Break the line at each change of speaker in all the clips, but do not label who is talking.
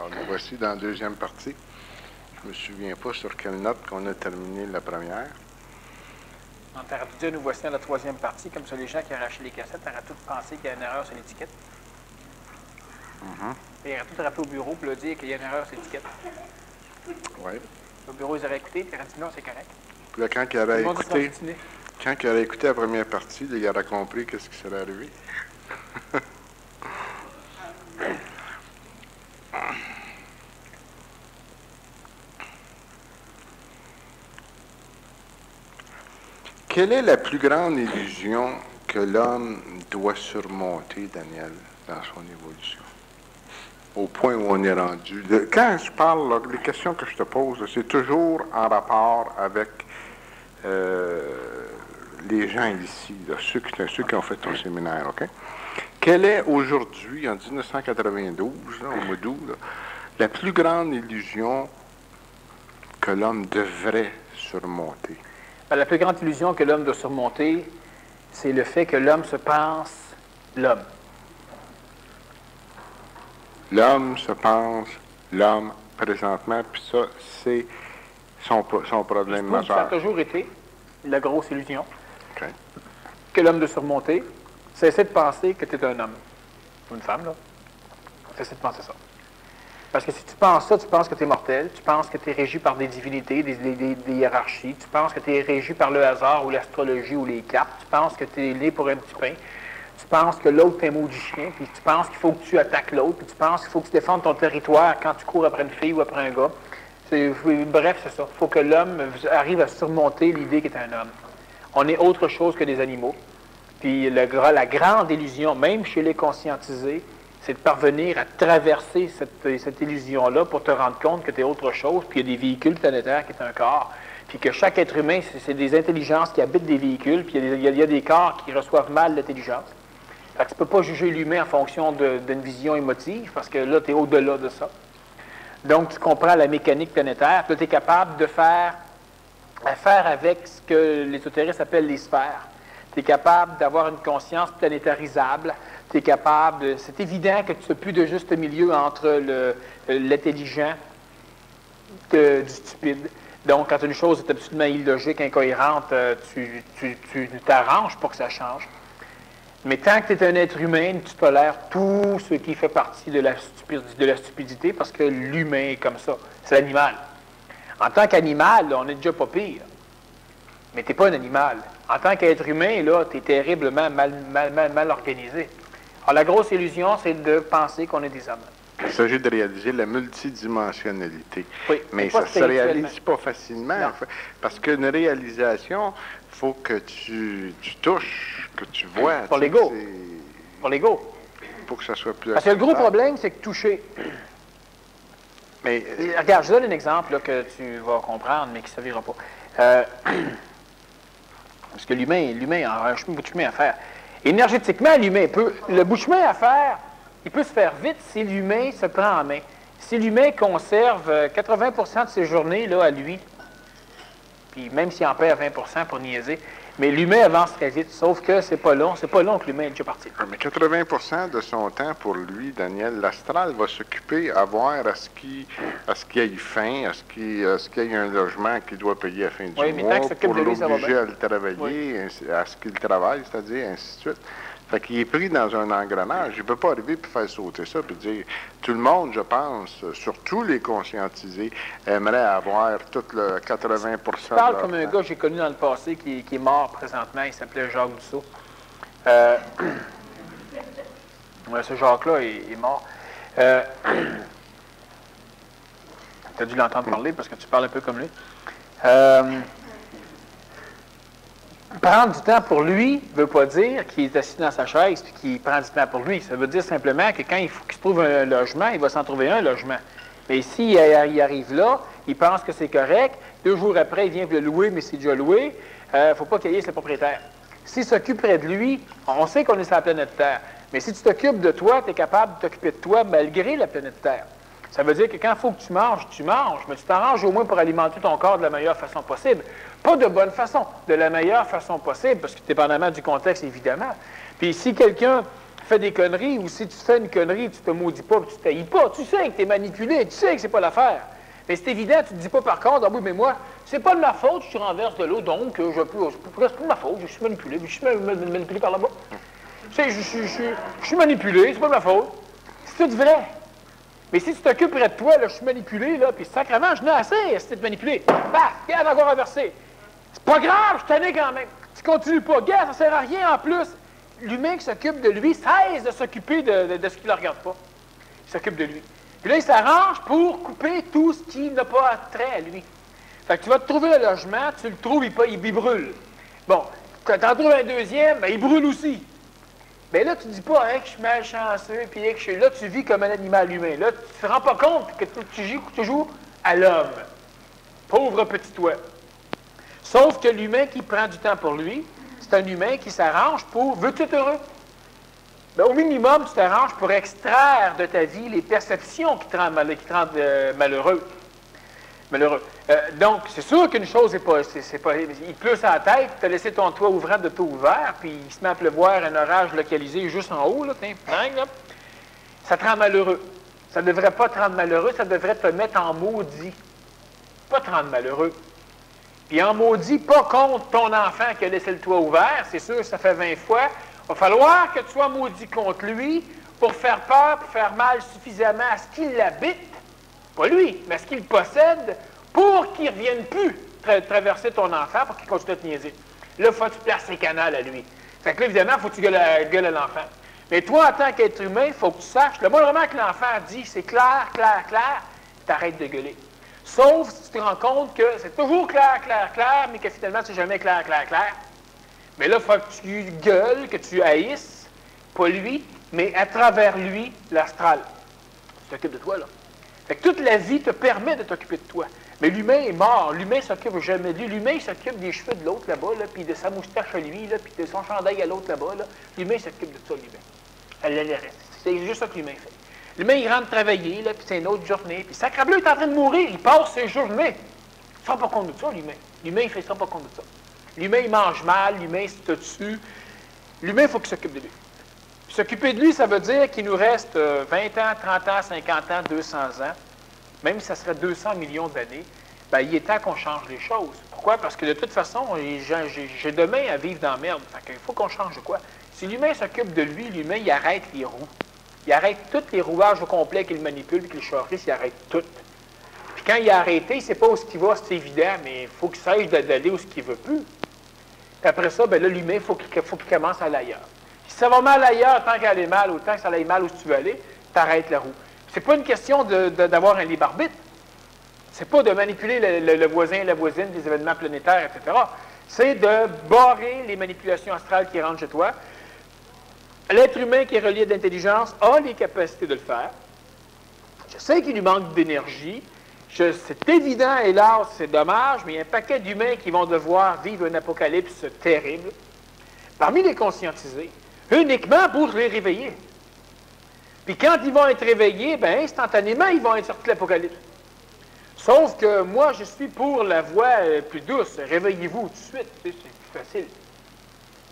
Alors, nous voici dans la deuxième partie. Je ne me souviens pas sur quelle note qu'on a terminé la première.
On t'aurait dû dire, nous voici dans la troisième partie, comme ça les gens qui ont arraché les cassettes auraient tous pensé qu'il y a une erreur sur l'étiquette. Et ils auraient tous rappelé au bureau pour leur dire qu'il y a une erreur sur l'étiquette.
Oui.
Au bureau, ils auraient écouté, puis ils auraient dit non, c'est correct.
Puis là, quand il aurait écouté la première partie, là, il aurait compris qu'est-ce qui serait arrivé. Quelle est la plus grande illusion que l'homme doit surmonter, Daniel, dans son évolution? Au point où on est rendu. Quand je parle, là, les questions que je te pose, c'est toujours en rapport avec les gens ici, là, ceux qui ont fait ton séminaire, OK? Quelle est aujourd'hui, en 1992, là, au mois d'août, la plus grande illusion que l'homme devrait surmonter?
La plus grande illusion que l'homme doit surmonter, c'est le fait que l'homme se pense l'homme.
L'homme se pense l'homme présentement, puis ça, c'est son problème majeur.
Ça a toujours été la grosse illusion
Okay.
que l'homme doit surmonter. Cessez de penser que tu es un homme. Ou une femme, là. Cessez de penser ça. Parce que si tu penses ça, tu penses que tu es mortel, tu penses que tu es régi par des divinités, des hiérarchies, tu penses que tu es régi par le hasard ou l'astrologie ou les cartes, tu penses que tu es né pour un petit pain, tu penses que l'autre est un maudit chien, puis tu penses qu'il faut que tu attaques l'autre, puis tu penses qu'il faut que tu défendes ton territoire quand tu cours après une fille ou après un gars. Bref, c'est ça. Il faut que l'homme arrive à surmonter l'idée qu'il est un homme. On est autre chose que des animaux. Puis la grande illusion, même chez les conscientisés, c'est de parvenir à traverser cette illusion-là pour te rendre compte que tu es autre chose, puis il y a des véhicules planétaires qui est un corps, puis que chaque être humain, c'est des intelligences qui habitent des véhicules, puis il y a des corps qui reçoivent mal l'intelligence. Fait que tu ne peux pas juger l'humain en fonction d'une vision émotive, parce que là, tu es au-delà de ça. Donc, tu comprends la mécanique planétaire, puis là, tu es capable de faire avec ce que l'ésotérisme appelle les sphères. Tu es capable d'avoir une conscience planétarisable. Tu es capable c'est évident que tu ne fais plus de juste milieu entre l'intelligent du stupide. Donc, quand une chose est absolument illogique, incohérente, tu t'arranges pour que ça change. Mais tant que tu es un être humain, tu tolères tout ce qui fait partie de la stupidité parce que l'humain est comme ça. C'est l'animal. En tant qu'animal, on est déjà pas pire. Mais tu n'es pas un animal. En tant qu'être humain, là, tu es terriblement mal organisé. Alors, la grosse illusion, c'est de penser qu'on est des hommes.
Il s'agit de réaliser la multidimensionnalité.
Oui,
mais ça ne se réalise pas facilement.
Non.
Parce qu'une réalisation, il faut que tu touches, que tu vois.
Pour l'ego. Pour l'ego.
Pour que ça soit plus
Parce que le gros problème, c'est que toucher.
Mais,
regarde, je donne un exemple là, que tu vas comprendre, mais qui ne servira pas. Parce que l'humain a un bout de chemin à faire. Énergétiquement, le bout de chemin à faire, il peut se faire vite si l'humain se prend en main. Si l'humain conserve 80% de ses journées là, à lui, puis même s'il en perd 20% pour niaiser, mais l'humain avance très vite, sauf que c'est pas long que l'humain est déjà parti.
Mais 80% de son temps pour lui, Daniel, l'astral va s'occuper à voir à ce qu'il ait faim, à ce qu'il y ait un logement qu'il doit payer à la fin du mois,
mais tant que
pour
de lui, ça va
l'obliger
bien.
à le travailler,
Oui.
à ce qu'il travaille, c'est-à-dire ainsi de suite. Fait qu'il est pris dans un engrenage. Il ne peut pas arriver et faire sauter ça puis dire tout le monde, je pense, surtout les conscientisés, aimerait avoir tout le 80%.
Je parle comme un gars que j'ai connu dans le passé qui est mort présentement. Il s'appelait Jacques Dussault. Ce Jacques-là est mort. Tu as dû l'entendre parler parce que tu parles un peu comme lui. Prendre du temps pour lui ne veut pas dire qu'il est assis dans sa chaise et qu'il prend du temps pour lui. Ça veut dire simplement que quand il faut qu'il se trouve un logement, il va s'en trouver un logement. Mais s'il arrive là, il pense que c'est correct. 2 jours après, il vient le louer, mais c'est déjà loué. Il ne faut pas qu'il y ait le propriétaire. S'il s'occuperait de lui, on sait qu'on est sur la planète Terre. Mais si tu t'occupes de toi, tu es capable de t'occuper de toi malgré la planète Terre. Ça veut dire que quand il faut que tu manges, mais tu t'arranges au moins pour alimenter ton corps de la meilleure façon possible. Pas de bonne façon, de la meilleure façon possible, parce que dépendamment du contexte, évidemment. Puis si quelqu'un fais des conneries, ou si tu fais une connerie, tu te maudis pas, puis tu t'haïs pas. Tu sais que tu es manipulé, tu sais que c'est pas l'affaire. Mais c'est évident, tu te dis pas par contre, ah oui, mais moi, c'est pas de ma faute, je renverse de l'eau, donc c'est pas de ma faute, je suis manipulé, je suis manipulé par là-bas. Tu sais, je suis manipulé, c'est pas de ma faute. C'est tout vrai. Mais si tu t'occupes près de toi, là, je suis manipulé, là, puis sacrément, je n'ai assez, si tu es manipulé. Bah, regarde, encore renversé. C'est pas grave, je t'en ai quand même. Tu continues pas, gars, ça sert à rien en plus. L'humain qui s'occupe de lui cesse de s'occuper de ce qui ne le regarde pas. Il s'occupe de lui. Puis là, il s'arrange pour couper tout ce qui n'a pas trait à lui. Fait que tu vas te trouver un logement, tu le trouves, il brûle. Bon, quand tu en trouves un deuxième, ben, il brûle aussi. Bien là, tu ne dis pas hein, que je suis malchanceux, puis que là, tu vis comme un animal humain. Là, tu ne te rends pas compte que tu joues toujours à l'homme. Pauvre petit toi. Sauf que l'humain qui prend du temps pour lui, c'est un humain qui s'arrange pour... Veux-tu être heureux? Bien, au minimum, tu t'arranges pour extraire de ta vie les perceptions qui te rendent malheureux. Donc, c'est sûr qu'une chose, il pleut sur la tête, tu as laissé ton toit ouvrant de tout ouvert, puis il se met à pleuvoir, un orage localisé juste en haut, là, ça te rend malheureux. Ça ne devrait pas te rendre malheureux, ça devrait te mettre en maudit. Pas te rendre malheureux. Puis en maudit, pas contre ton enfant qui a laissé le toit ouvert, c'est sûr, ça fait 20 fois. Il va falloir que tu sois maudit contre lui pour faire peur, pour faire mal suffisamment à ce qu'il l'habite, pas lui, mais à ce qu'il possède, pour qu'il ne revienne plus traverser ton enfant, pour qu'il continue à te niaiser. Là, il faut que tu places ses canals à lui. Fait que là, évidemment, il faut que tu gueules à l'enfant. Mais toi, en tant qu'être humain, il faut que tu saches, le moindre moment que l'enfant dit, c'est clair, clair, clair, t'arrêtes de gueuler. Sauf si tu te rends compte que c'est toujours clair, clair, clair, mais que finalement, c'est jamais clair, clair, clair. Mais là, il faut que tu gueules, que tu haïsses, pas lui, mais à travers lui, l'astral. Tu t'occupes de toi, là. Fait que toute la vie te permet de t'occuper de toi. Mais l'humain est mort. L'humain s'occupe jamais de lui. L'humain, il s'occupe des cheveux de l'autre là-bas, là, puis de sa moustache à lui, là, puis de son chandail à l'autre là-bas. Là. L'humain s'occupe de ça, l'humain. Elle le reste. C'est juste ça que l'humain fait. L'humain, il rentre travailler, là, puis c'est une autre journée. Puis Sacrebleu est en train de mourir. Il passe ses journées. Il ne se rend pas compte de ça, l'humain. L'humain, il ne se rend pas compte de ça. L'humain, il mange mal. L'humain, il se tue. L'humain, il faut qu'il s'occupe de lui. S'occuper de lui, ça veut dire qu'il nous reste 20 ans, 30 ans, 50 ans, 200 ans. Même si ça serait 200 millions d'années, bien, il est temps qu'on change les choses. Pourquoi? Parce que de toute façon, j'ai demain à vivre dans la merde. Fait qu'il faut qu'on change de quoi? Si l'humain s'occupe de lui, l'humain, il arrête les roues. Il arrête tous les rouages au complet qu'il manipule et qu'il charrie, il arrête tout. Puis quand il a arrêté, il ne sait pas où il va, c'est évident, mais il faut qu'il sache d'aller où il ne veut plus. Puis après ça, bien là, l'humain, il faut qu'il commence à aller ailleurs. Si ça va mal ailleurs, tant qu'elle est mal, autant que ça aille mal où tu veux aller, tu arrêtes la roue. C'est pas une question d'avoir un libre arbitre. C'est pas de manipuler le voisin et la voisine des événements planétaires, etc. C'est de barrer les manipulations astrales qui rentrent chez toi. L'être humain qui est relié d'intelligence a les capacités de le faire. Je sais qu'il lui manque d'énergie. C'est évident, hélas, c'est dommage, mais il y a un paquet d'humains qui vont devoir vivre un apocalypse terrible. Parmi les conscientisés, uniquement pour les réveiller. Puis quand ils vont être réveillés, bien, instantanément, ils vont être sortis de l'Apocalypse. Sauf que moi, je suis pour la voie plus douce. Réveillez-vous tout de suite. C'est plus facile.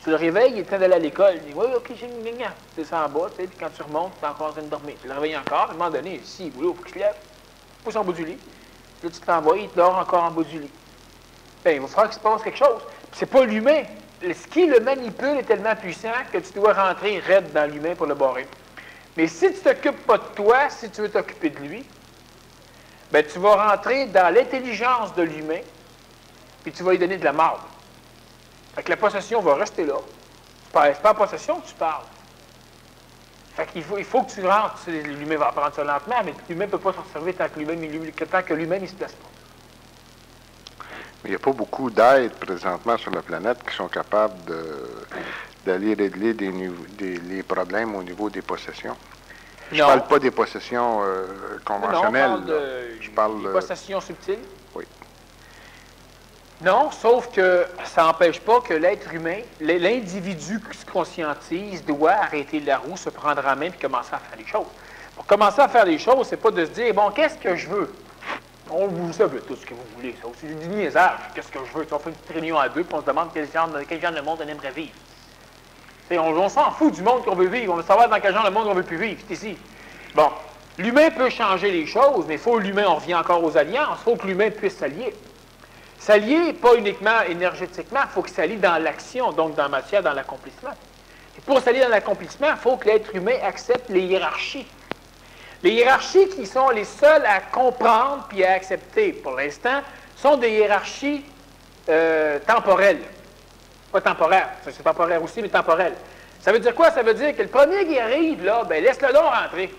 Tu le réveilles, il est temps d'aller à l'école. Il dit, oui, OK, j'ai une gagnante. Tu descends en bas, puis quand tu remontes, tu es encore en train de dormir. Tu le réveilles encore. À un moment donné, si, il faut que tu te lèves. Pousse en bas du lit. Là, tu t'envoies, il dort encore en bas du lit. Bien, il va falloir qu'il se passe quelque chose. Puis c'est pas l'humain. Ce qui le manipule est tellement puissant que tu dois rentrer raide dans l'humain pour le barrer. Mais si tu ne t'occupes pas de toi, si tu veux t'occuper de lui, bien, tu vas rentrer dans l'intelligence de l'humain, puis tu vas lui donner de la marde. Fait que la possession va rester là. C'est pas en possession que tu parles. Fait qu'il faut que tu rentres. L'humain va apprendre ça lentement, mais l'humain ne peut pas s'en servir tant que lui-même ne se place pas.
Il n'y a pas beaucoup d'êtres présentement sur la planète qui sont capables d'aller régler les problèmes au niveau des possessions. Je ne parle pas des possessions conventionnelles.
Non, je parle des possessions subtiles.
Oui.
Non, sauf que ça n'empêche pas que l'être humain, l'individu qui se conscientise, doit arrêter la roue, se prendre en main et commencer à faire les choses. Pour commencer à faire les choses, c'est pas de se dire, bon, qu'est-ce que je veux? Vous savez tout ce que vous voulez, ça. C'est du niaisage. Qu'est-ce que je veux? On fait une petite réunion à deux, puis on se demande quel genre de monde on aimerait vivre. On s'en fout du monde qu'on veut vivre. On veut savoir dans quel genre de monde on veut plus vivre. C'est ici. Bon. L'humain peut changer les choses, mais il faut l'humain, on revient encore aux alliances, il faut que l'humain puisse s'allier. S'allier, pas uniquement énergétiquement, il faut qu'il s'allie dans l'action, donc dans la matière, dans l'accomplissement. Et pour s'allier dans l'accomplissement, il faut que l'être humain accepte les hiérarchies. Les hiérarchies qui sont les seules à comprendre puis à accepter, pour l'instant, sont des hiérarchies temporelles. Pas temporaires, c'est temporaire aussi, mais temporelles. Ça veut dire quoi? Ça veut dire que le premier qui arrive, là, ben laisse-le donc rentrer.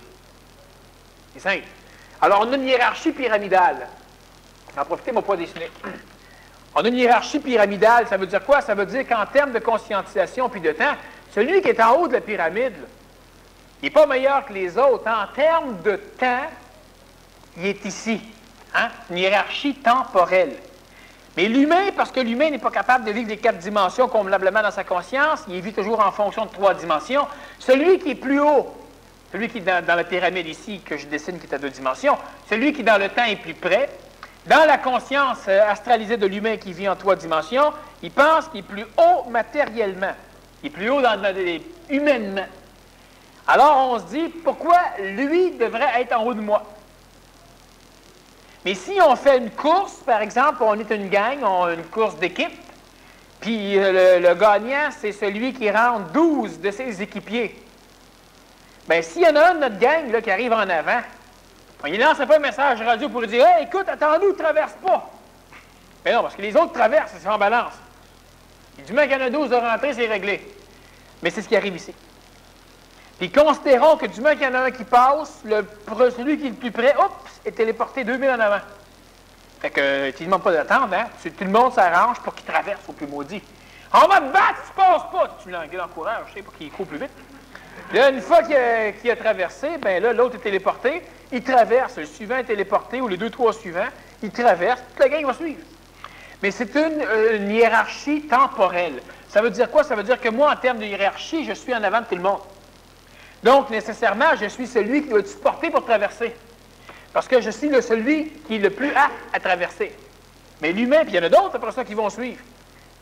C'est simple. Alors, on a une hiérarchie pyramidale. Je vais en profiter, mon point dessiné. On a une hiérarchie pyramidale. Ça veut dire quoi? Ça veut dire qu'en termes de conscientisation puis de temps, celui qui est en haut de la pyramide, là, il n'est pas meilleur que les autres. En termes de temps, il est ici. Hein? Une hiérarchie temporelle. Mais l'humain, parce que l'humain n'est pas capable de vivre les 4 dimensions convenablement dans sa conscience, il vit toujours en fonction de 3 dimensions. Celui qui est plus haut, celui qui est dans la pyramide ici, que je dessine, qui est à 2 dimensions, celui qui dans le temps est plus près, dans la conscience astralisée de l'humain qui vit en 3 dimensions, il pense qu'il est plus haut matériellement. Il est plus haut humainement. Alors on se dit, pourquoi lui devrait être en haut de moi? Mais si on fait une course, par exemple, on est une gang, on a une course d'équipe, puis le gagnant, c'est celui qui rentre 12 de ses équipiers. Bien, s'il y en a un de notre gang là, qui arrive en avant, il ne lance pas un message radio pour lui dire « Hey, écoute, attends-nous, ne traverse pas! » Mais non, parce que les autres traversent, c'est en balance. Du moment qu'il y en a 12 de rentrée, c'est réglé. Mais c'est ce qui arrive ici. Puis considérons que du moment qu'il y en a un qui passe, celui qui est le plus près, est téléporté 2000 en avant. Fait que tu ne demandes pas d'attendre, hein? Tout le monde s'arrange pour qu'il traverse au plus maudit. On va te battre, tu passes pas! Tu l'encourages, je sais, pour qu'il court plus vite. Là, une fois qu'il a traversé, ben là, l'autre est téléporté, il traverse, le suivant est téléporté, ou les 2-3 suivants, il traverse, toute la gang va suivre. Mais c'est une hiérarchie temporelle. Ça veut dire quoi? Ça veut dire que moi, en termes de hiérarchie, je suis en avant de tout le monde. Donc, nécessairement, je suis celui qui doit être supporté pour traverser. Parce que je suis celui qui est le plus apte à traverser. Mais l'humain, puis il y en a d'autres après ça qui vont suivre.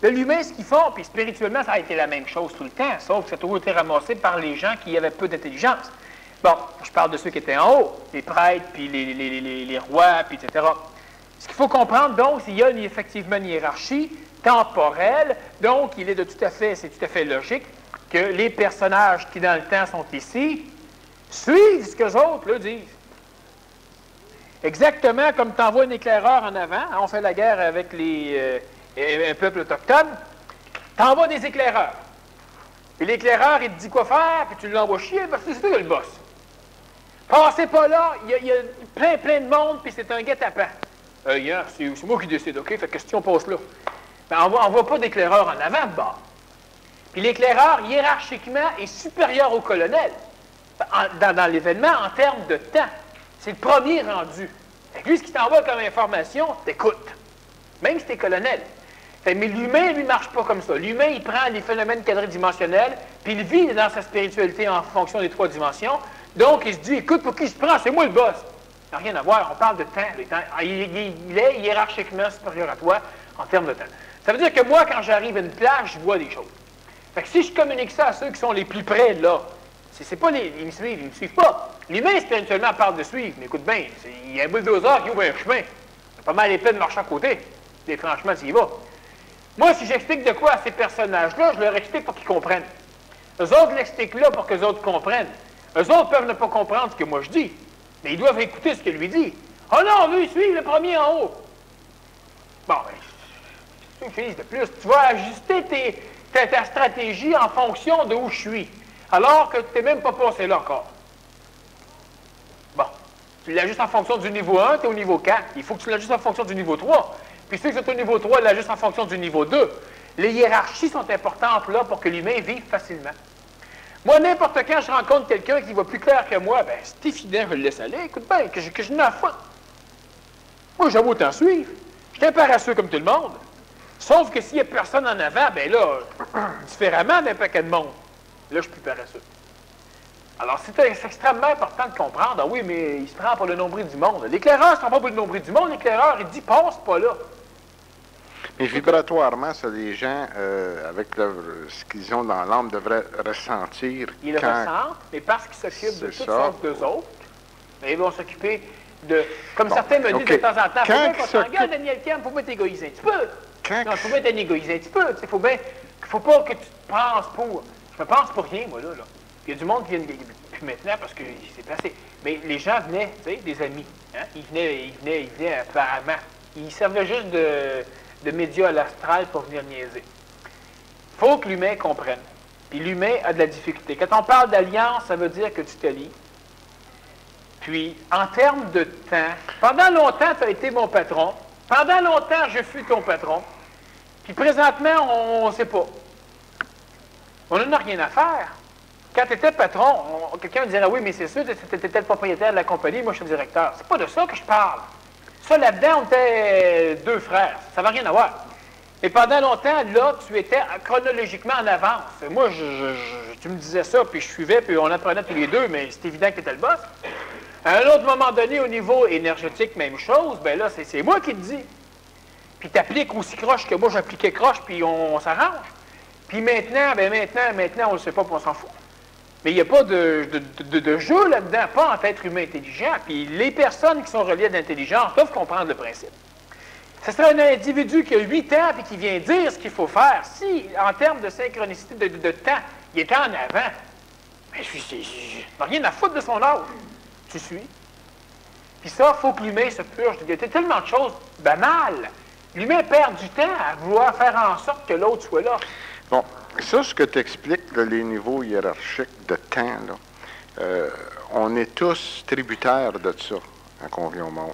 L'humain, ce qu'ils font, puis spirituellement, ça a été la même chose tout le temps, sauf que ça a toujours été ramassé par les gens qui avaient peu d'intelligence. Bon, je parle de ceux qui étaient en haut, les prêtres, puis les rois, puis etc. Ce qu'il faut comprendre, donc, c'est qu'il y a effectivement une hiérarchie temporelle, donc c'est tout à fait logique que les personnages qui, dans le temps, sont ici, suivent ce que les autres le disent. Exactement comme tu envoies un éclaireur en avant, hein, on fait la guerre avec un peuple autochtone, tu envoies des éclaireurs. Et l'éclaireur, il te dit quoi faire, puis tu l'envoies chier, parce que c'est toi le boss. Passez pas là, il y a plein de monde, puis c'est un guet-apens. Hier, c'est moi qui décide, OK? Fait que question passe là. Ben, on n'envoie pas d'éclaireur en avant de bord. Puis l'éclaireur, hiérarchiquement, est supérieur au colonel dans l'événement en termes de temps. C'est le premier rendu. Fait que lui, ce qu'il t'envoie comme information, t'écoutes. Même si t'es colonel. Fait, mais l'humain, lui, ne marche pas comme ça. L'humain, il prend les phénomènes quadridimensionnels, puis il vit dans sa spiritualité en fonction des 3 dimensions. Donc, il se dit, écoute, pour qui je prends? C'est moi le boss. Ça n'a rien à voir. On parle de temps. Il est hiérarchiquement supérieur à toi en termes de temps. Ça veut dire que moi, quand j'arrive à une place, je vois des choses. Fait que si je communique ça à ceux qui sont les plus près, là, c'est pas ils me suivent pas. L'humain, spirituellement, parle de suivre, mais écoute bien, il y a un bulldozer qui ouvre un chemin. C'est pas mal épais de marcher à côté. Et franchement, tu y vas. Moi, si j'explique de quoi à ces personnages-là, je leur explique pour qu'ils comprennent. Eux autres l'expliquent là pour que les autres comprennent. Eux autres peuvent ne pas comprendre ce que moi je dis, mais ils doivent écouter ce que lui dit. « Oh non, lui, suivre le premier en haut! » Bon, ben, je dis de plus, tu vas ajuster ta stratégie en fonction de où je suis, alors que tu n'es même pas passé là encore. Bon, tu l'ajustes en fonction du niveau 1, tu es au niveau 4. Il faut que tu l'ajustes en fonction du niveau 3. Puis ceux qui sont au niveau 3, l'ajustent en fonction du niveau 2. Les hiérarchies sont importantes là pour que l'humain vive facilement. Moi, n'importe quand je rencontre quelqu'un qui va plus clair que moi, ben c'est évident, je le laisse aller. Écoute bien, que je n'ai à foutre. Moi, j'aime autant suivre. Je suis un paresseux comme tout le monde. Sauf que s'il n'y a personne en avant, ben là, différemment d'un paquet de monde, là, je suis plus paresseux. Alors, c'est extrêmement important de comprendre. Ah oui, mais il se prend pour le nombril du monde. L'éclaireur ne se prend pas pour le nombril du monde. L'éclaireur, il dit, passe pas là.
Et vibratoirement, ça, les gens, avec ce qu'ils ont dans l'âme, devraient ressentir.
Ils le ressentent, mais parce qu'ils s'occupent de toutes sortes d'eux autres, ils vont s'occuper de... Comme certains me disent de temps en temps, il faut bien qu'on s'engueule, Daniel Cam, il faut bien t'égoïser un petit peu. Non, il faut bien t'égoïser un petit peu. Il faut pas que tu te penses pour... Je me pense pour rien, moi, là. Il y a du monde qui vient plus maintenant parce que c'est passé. Mais les gens venaient, tu sais, des amis. Hein? Ils venaient apparemment. Ils servaient juste de médias à l'astral pour venir niaiser. Il faut que l'humain comprenne. Puis l'humain a de la difficulté. Quand on parle d'alliance, ça veut dire que tu te lies. Puis, en termes de temps, pendant longtemps, tu as été mon patron. Pendant longtemps, je fus ton patron. Puis présentement, on ne sait pas. On n'en a rien à faire. Quand tu étais patron, quelqu'un me dirait, oui, mais c'est sûr, tu étais le propriétaire de la compagnie, moi je suis le directeur. C'est pas de ça que je parle. Ça, là-dedans, on était deux frères. Ça n'a rien à voir. Mais pendant longtemps, là, tu étais chronologiquement en avance. Moi, tu me disais ça, puis je suivais, puis on apprenait tous les deux, mais c'est évident que tu étais le boss. À un autre moment donné, au niveau énergétique, même chose, bien là, c'est moi qui te dis. Puis tu appliques aussi croche que moi, j'appliquais croche, puis on s'arrange. Puis maintenant, on ne le sait pas, puis on s'en fout. Mais il n'y a pas de jeu là-dedans, pas en être humain intelligent. Puis les personnes qui sont reliées à l'intelligence doivent comprendre le principe. Ce serait un individu qui a 8 ans et qui vient dire ce qu'il faut faire. Si, en termes de synchronicité, de temps, il est en avant, mais je n'ai rien à foutre de son âge. Tu suis? Puis ça, il faut que l'humain se purge. Il y a tellement de choses banales. L'humain perd du temps à vouloir faire en sorte que l'autre soit là.
Bon, ça, ce que tu expliques, les niveaux hiérarchiques de temps, on est tous tributaires de ça quand on vit au monde.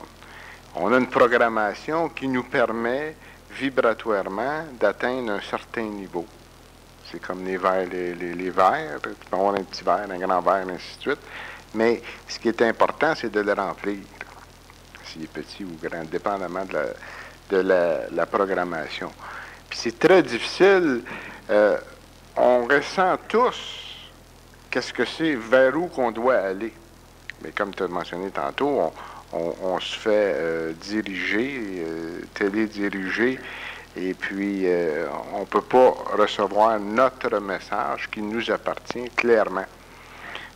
On a une programmation qui nous permet vibratoirement d'atteindre un certain niveau. C'est comme les verres, les verres, tu peux avoir un petit verre, un grand verre, ainsi de suite. Mais ce qui est important, c'est de le remplir, s'il est petit ou grand, dépendamment de la programmation. Puis c'est très difficile. On ressent tous qu'est-ce que c'est, vers où qu'on doit aller. Mais comme tu as mentionné tantôt, on se fait diriger, télédiriger, et puis on ne peut pas recevoir notre message qui nous appartient clairement,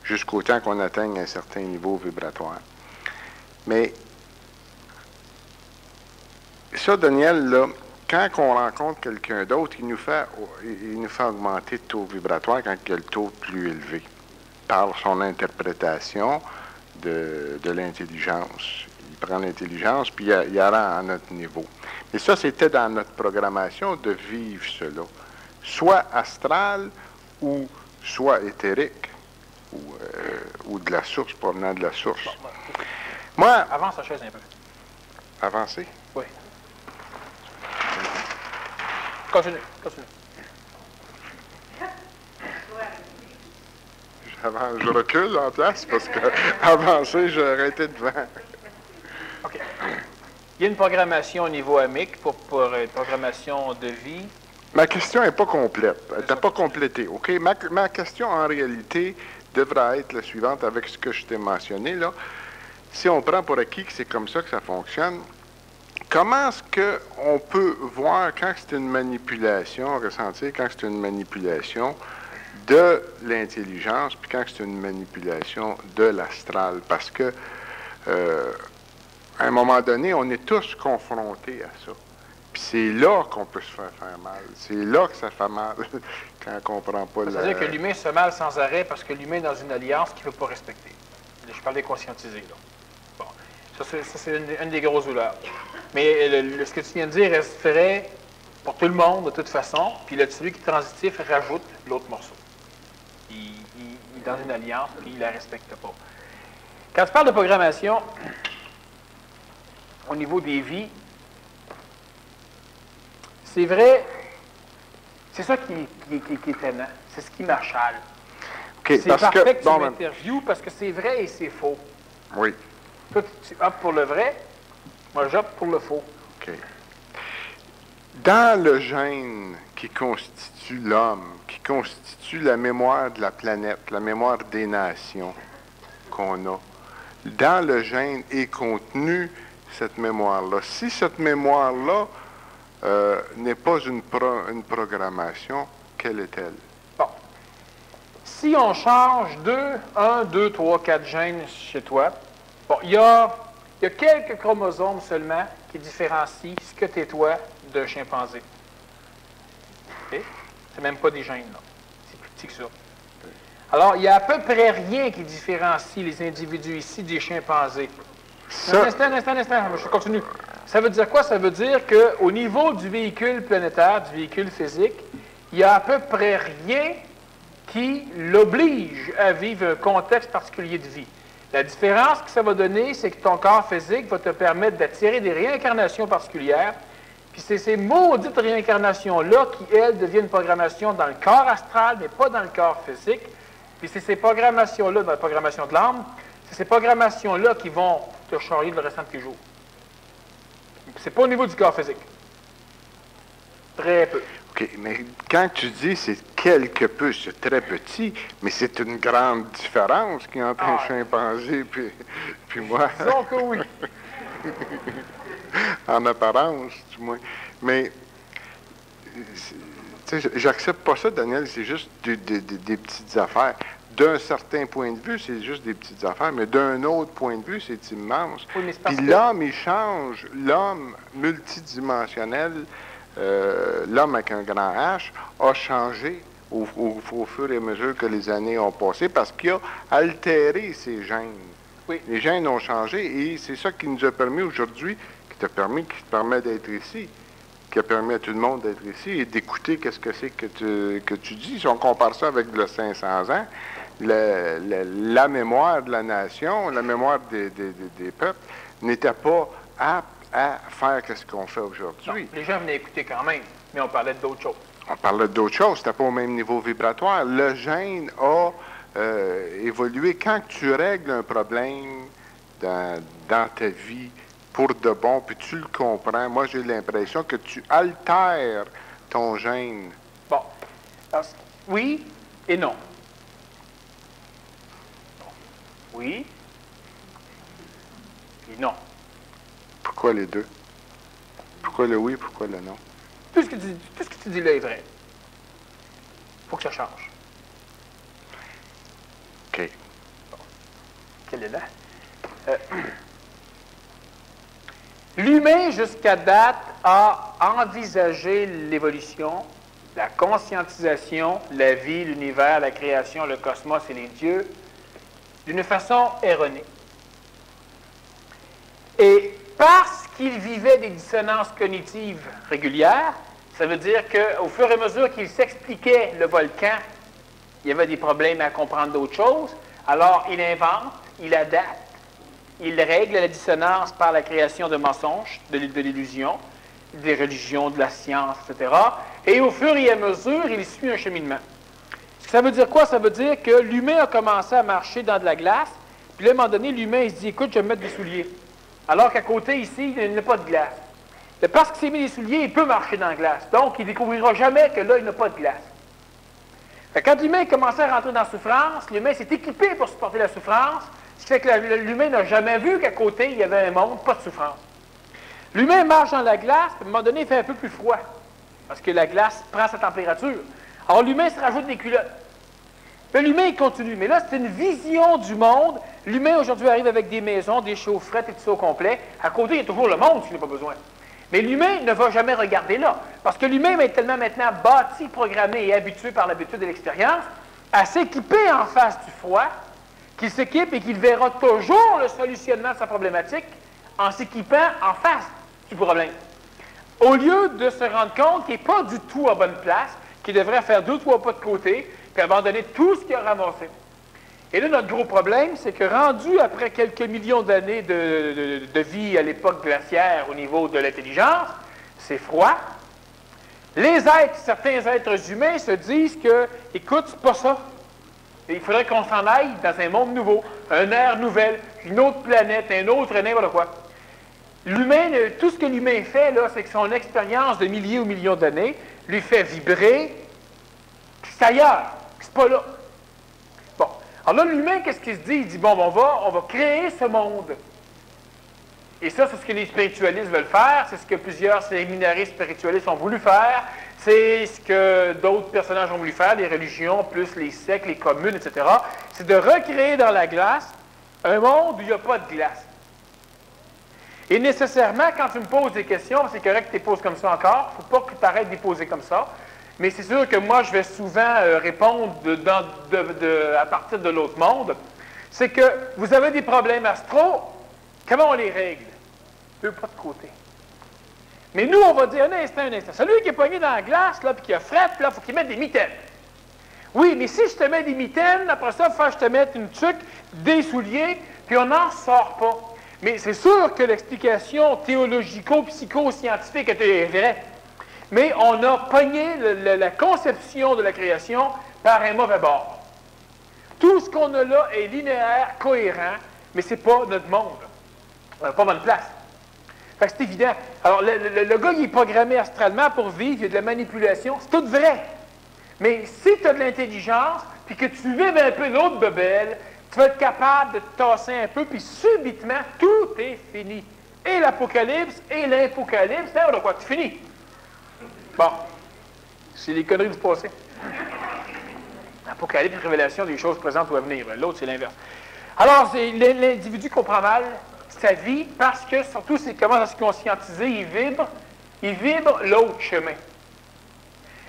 jusqu'au temps qu'on atteigne un certain niveau vibratoire. Mais ça, Daniel, là, quand on rencontre quelqu'un d'autre, il nous fait augmenter le taux vibratoire quand il y a le taux plus élevé, par son interprétation de l'intelligence. Il prend l'intelligence, puis il la rend à notre niveau. Et ça, c'était dans notre programmation de vivre cela, soit astral ou soit éthérique, ou de la source, provenant de la source.
Bon,
Moi...
Avance la chaise un peu.
Avancer?
Oui. Continue.
Je recule en place parce que avancer, j'ai arrêté devant.
OK. Il y a une programmation au niveau amique pour une programmation de vie.
Ma question n'est pas complète. Elle n'est pas complétée. OK? Ma question, en réalité, devrait être la suivante avec ce que je t'ai mentionné, là. Si on prend pour acquis que c'est comme ça que ça fonctionne, comment est-ce qu'on peut voir quand c'est une manipulation, ressentir quand c'est une manipulation de l'intelligence, puis quand c'est une manipulation de l'astral? Parce que, à un moment donné, on est tous confrontés à ça. Puis c'est là qu'on peut se faire mal. C'est là que ça fait mal, quand on ne comprend pas la...
C'est-à-dire que l'humain se fait mal sans arrêt parce que l'humain est dans une alliance qu'il ne veut pas respecter. Je parle des conscientisés, là. Bon. Ça, c'est une des grosses douleurs. Mais ce que tu viens de dire reste vrai pour tout le monde, de toute façon. Puis celui qui est transitif rajoute l'autre morceau. Il est dans une alliance, puis il ne la respecte pas. Quand tu parles de programmation, au niveau des vies, c'est vrai, c'est ça qui est étonnant. C'est ce qui m'achale.
Okay,
c'est parfait que tu m'interviewes parce que c'est vrai et c'est faux.
Oui.
Toi, tu optes pour le vrai, moi j'opte pour le faux.
OK. Dans le gène qui constitue l'homme, qui constitue la mémoire de la planète, la mémoire des nations qu'on a, dans le gène est contenue cette mémoire-là. Si cette mémoire-là n'est pas une programmation, quelle est-elle?
Bon. Si on change 1, 2, 3, 4 gènes chez toi, bon, il y a quelques chromosomes seulement qui différencient ce que tu es toi d'un chimpanzé. Okay? C'est même pas des gènes, là. C'est plus petit que ça. Alors, il y a à peu près rien qui différencie les individus ici des chimpanzés. Un instant, je continue. Ça veut dire quoi? Ça veut dire qu'au niveau du véhicule planétaire, du véhicule physique, il n'y a à peu près rien qui l'oblige à vivre un contexte particulier de vie. La différence que ça va donner, c'est que ton corps physique va te permettre d'attirer des réincarnations particulières, puis c'est ces maudites réincarnations-là qui, elles, deviennent une programmation dans le corps astral, mais pas dans le corps physique. Puis c'est ces programmations-là, dans la programmation de l'âme, c'est ces programmations-là qui vont te charrier le restant de tes jours. C'est pas au niveau du corps physique. Très peu.
OK, mais quand tu dis c'est quelque peu, c'est très petit, mais c'est une grande différence qui entre un chimpanzé puis moi.
Disons que oui.
En apparence, du moins. Mais, tu sais, j'accepte pas ça, Daniel, c'est juste des petites affaires. D'un certain point de vue, c'est juste des petites affaires, mais d'un autre point de vue, c'est immense.
Oui, mais c'est parce
puis
que...
l'homme, il change. L'homme multidimensionnel, l'homme avec un grand H, a changé au fur et à mesure que les années ont passé parce qu'il a altéré ses gènes.
Oui.
Les gènes ont changé et c'est ça qui nous a permis aujourd'hui, qui te permet d'être ici, qui a permis à tout le monde d'être ici et d'écouter qu'est-ce que c'est que tu dis. Si on compare ça avec le 500 ans, la mémoire de la nation, la mémoire des peuples n'était pas apte à faire ce qu'on fait aujourd'hui.
Les gens venaient écouter quand même, mais on parlait d'autres choses.
On parlait d'autres choses, c'était pas au même niveau vibratoire. Le gène a évolué. Quand tu règles un problème dans ta vie pour de bon, puis tu le comprends, moi j'ai l'impression que tu altères ton gène.
Bon. Alors, oui et non. Oui et non.
Pourquoi les deux? Pourquoi le oui, pourquoi le non?
Tout ce que tu dis là est vrai. Il faut que ça change.
OK.
Bon. Quelle est là? L'humain, jusqu'à date, a envisagé l'évolution, la conscientisation, la vie, l'univers, la création, le cosmos et les dieux d'une façon erronée. Et parce qu'il vivait des dissonances cognitives régulières, ça veut dire qu'au fur et à mesure qu'il s'expliquait le volcan, il y avait des problèmes à comprendre d'autres choses. Alors, il invente, il adapte, il règle la dissonance par la création de mensonges, de l'illusion, des religions, de la science, etc. Et au fur et à mesure, il suit un cheminement. Ça veut dire quoi? Ça veut dire que l'humain a commencé à marcher dans de la glace, puis là, à un moment donné, l'humain, il se dit, écoute, je vais me mettre des souliers. Alors qu'à côté, ici, il n'y a pas de glace. Et parce qu'il s'est mis des souliers, il peut marcher dans la glace. Donc, il ne découvrira jamais que là, il n'a pas de glace. Fait que quand l'humain commençait à rentrer dans la souffrance, l'humain s'est équipé pour supporter la souffrance, ce qui fait que l'humain n'a jamais vu qu'à côté, il y avait un monde, pas de souffrance. L'humain marche dans la glace, puis à un moment donné, il fait un peu plus froid, parce que la glace prend sa température. Alors, l'humain se rajoute des culottes. Puis l'humain, il continue. Mais là, c'est une vision du monde. L'humain, aujourd'hui, arrive avec des maisons, des chaufferettes et tout ça au complet. À côté, il y a toujours le monde s'il n'a pas besoin. Mais l'humain ne va jamais regarder là. Parce que l'humain est tellement maintenant bâti, programmé et habitué par l'habitude de l'expérience à s'équiper en face du froid, qu'il s'équipe et qu'il verra toujours le solutionnement de sa problématique en s'équipant en face du problème. Au lieu de se rendre compte qu'il n'est pas du tout à bonne place, qu'il devrait faire 2 ou 3 pas de côté, puis abandonner tout ce qu'il a ramassé. Et là, notre gros problème, c'est que rendu après quelques millions d'années de vie à l'époque glaciaire au niveau de l'intelligence, c'est froid. Certains êtres humains se disent que, écoute, c'est pas ça. Et il faudrait qu'on s'en aille dans un monde nouveau, un air nouvel, une autre planète, un autre n'importe quoi. L'humain, tout ce que l'humain fait, là, c'est que son expérience de milliers ou millions d'années lui fait vibrer. C'est ailleurs, c'est pas là. Bon. Alors là, l'humain, qu'est-ce qu'il se dit? Il dit, bon, on va créer ce monde. Et ça, c'est ce que les spiritualistes veulent faire, c'est ce que plusieurs séminaristes spiritualistes ont voulu faire, c'est ce que d'autres personnages ont voulu faire, les religions, plus les sectes, les communes, etc. C'est de recréer dans la glace un monde où il n'y a pas de glace. Et nécessairement, quand tu me poses des questions, c'est correct que tu les poses comme ça encore, il ne faut pas que tu arrêtes de les poser comme ça, mais c'est sûr que moi, je vais souvent répondre à partir de l'autre monde, c'est que vous avez des problèmes astraux, comment on les règle? Pas de côté. Mais nous, on va dire un instant. Celui qui est pogné dans la glace, là, puis qui a fret, là, il faut qu'il mette des mitaines. Oui, mais si je te mets des mitaines, après ça, il faut que je te mette une tuque, des souliers, puis on n'en sort pas. Mais c'est sûr que l'explication théologico-psycho-scientifique était vraie. Mais on a pogné la conception de la création par un mauvais bord. Tout ce qu'on a là est linéaire, cohérent, mais ce n'est pas notre monde. On n'a pas bonne place. Fait que c'est évident. Alors, le gars, il est programmé astralement pour vivre, il y a de la manipulation, c'est tout vrai. Mais si tu as de l'intelligence, puis que tu vives un peu l'autre bebelle, tu vas être capable de te tasser un peu, puis subitement, tout est fini. Et l'Apocalypse, et l'Infocalypse, on a quoi? C'est fini. Bon. C'est les conneries du passé. L'Apocalypse, révélation des choses présentes ou à venir. L'autre, c'est l'inverse. Alors, l'individu comprend mal sa vie parce que, surtout, c'est comment à se conscientiser, il vibre l'autre chemin.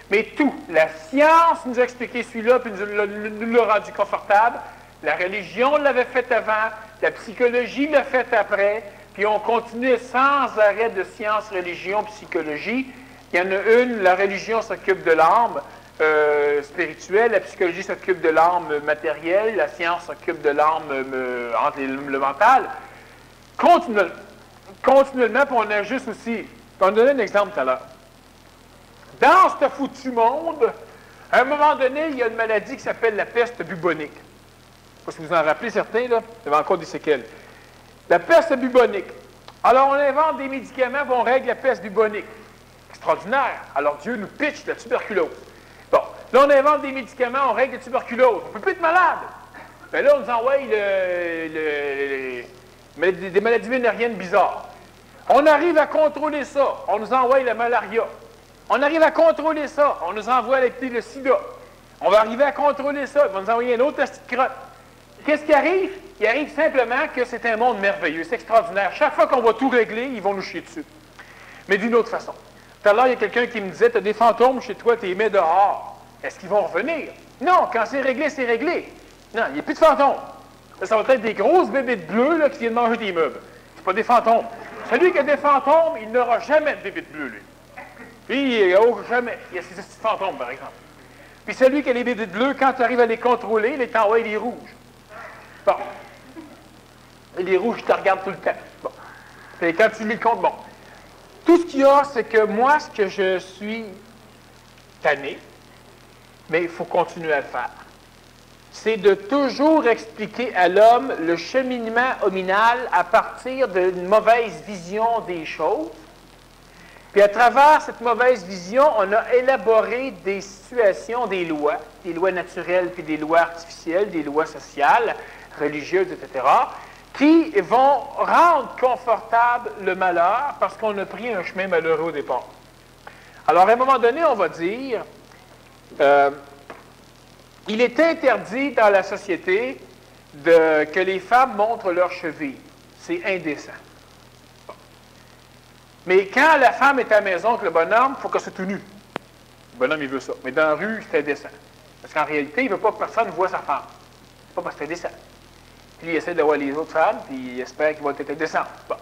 Mais tout, la science nous a expliqué celui-là, puis nous l'a rendu confortable. La religion l'avait fait avant, la psychologie l'a fait après, puis on continue sans arrêt de science, religion, psychologie. Il y en a une, la religion s'occupe de l'âme spirituelle, la psychologie s'occupe de l'âme matérielle, la science s'occupe de l'âme entre le mental. Continuellement, puis on ajuste aussi. On donne un exemple tout à l'heure. Dans ce foutu monde, à un moment donné, il y a une maladie qui s'appelle la peste bubonique. Je ne sais pas si vous en rappelez certains, là. Il y avait encore des séquelles. La peste bubonique. Alors, on invente des médicaments où on règle la peste bubonique. Extraordinaire. Alors, Dieu nous pitche la tuberculose. Bon, là, on invente des médicaments, on règle la tuberculose. On ne peut plus être malade. Bien là, on nous envoie des maladies vénériennes bizarres. On arrive à contrôler ça. On nous envoie la malaria. On arrive à contrôler ça. On nous envoie le sida. On va arriver à contrôler ça. Ils vont nous envoyer un autre petite crotte. Qu'est-ce qui arrive? Il arrive simplement que c'est un monde merveilleux. C'est extraordinaire. Chaque fois qu'on va tout régler, ils vont nous chier dessus. Mais d'une autre façon. Tout à l'heure, il y a quelqu'un qui me disait, tu as des fantômes chez toi, tu les mets dehors. Est-ce qu'ils vont revenir? Non, quand c'est réglé, c'est réglé. Non, il n'y a plus de fantômes. Ça va être des grosses bébites bleues là, qui viennent manger des meubles. C'est pas des fantômes. Celui qui a des fantômes, il n'aura jamais de bébites bleues, lui. Puis, jamais. Il y a ces petits fantômes, par exemple. Puis celui qui a les bébites bleues, quand tu arrives à les contrôler, il t'envoie les rouges. Bon. Et les rouges, je te regarde tout le temps. Bon. Et quand tu les comptes, bon. Tout ce qu'il y a, c'est que moi, ce que je suis tanné, mais il faut continuer à le faire, c'est de toujours expliquer à l'homme le cheminement hominal à partir d'une mauvaise vision des choses. Puis à travers cette mauvaise vision, on a élaboré des situations, des lois naturelles puis des lois artificielles, des lois sociales, religieuses, etc., qui vont rendre confortable le malheur parce qu'on a pris un chemin malheureux au départ. Alors, à un moment donné, on va dire, il est interdit dans la société que les femmes montrent leurs chevilles. C'est indécent. Mais quand la femme est à la maison avec le bonhomme, il faut qu'elle soit tout nu. Le bonhomme, il veut ça. Mais dans la rue, c'est indécent. Parce qu'en réalité, il ne veut pas que personne voie sa femme. C'est pas parce que c'est indécent. Puis il essaie de voir les autres femmes, puis il espère qu'ils vont être indécents. Bon.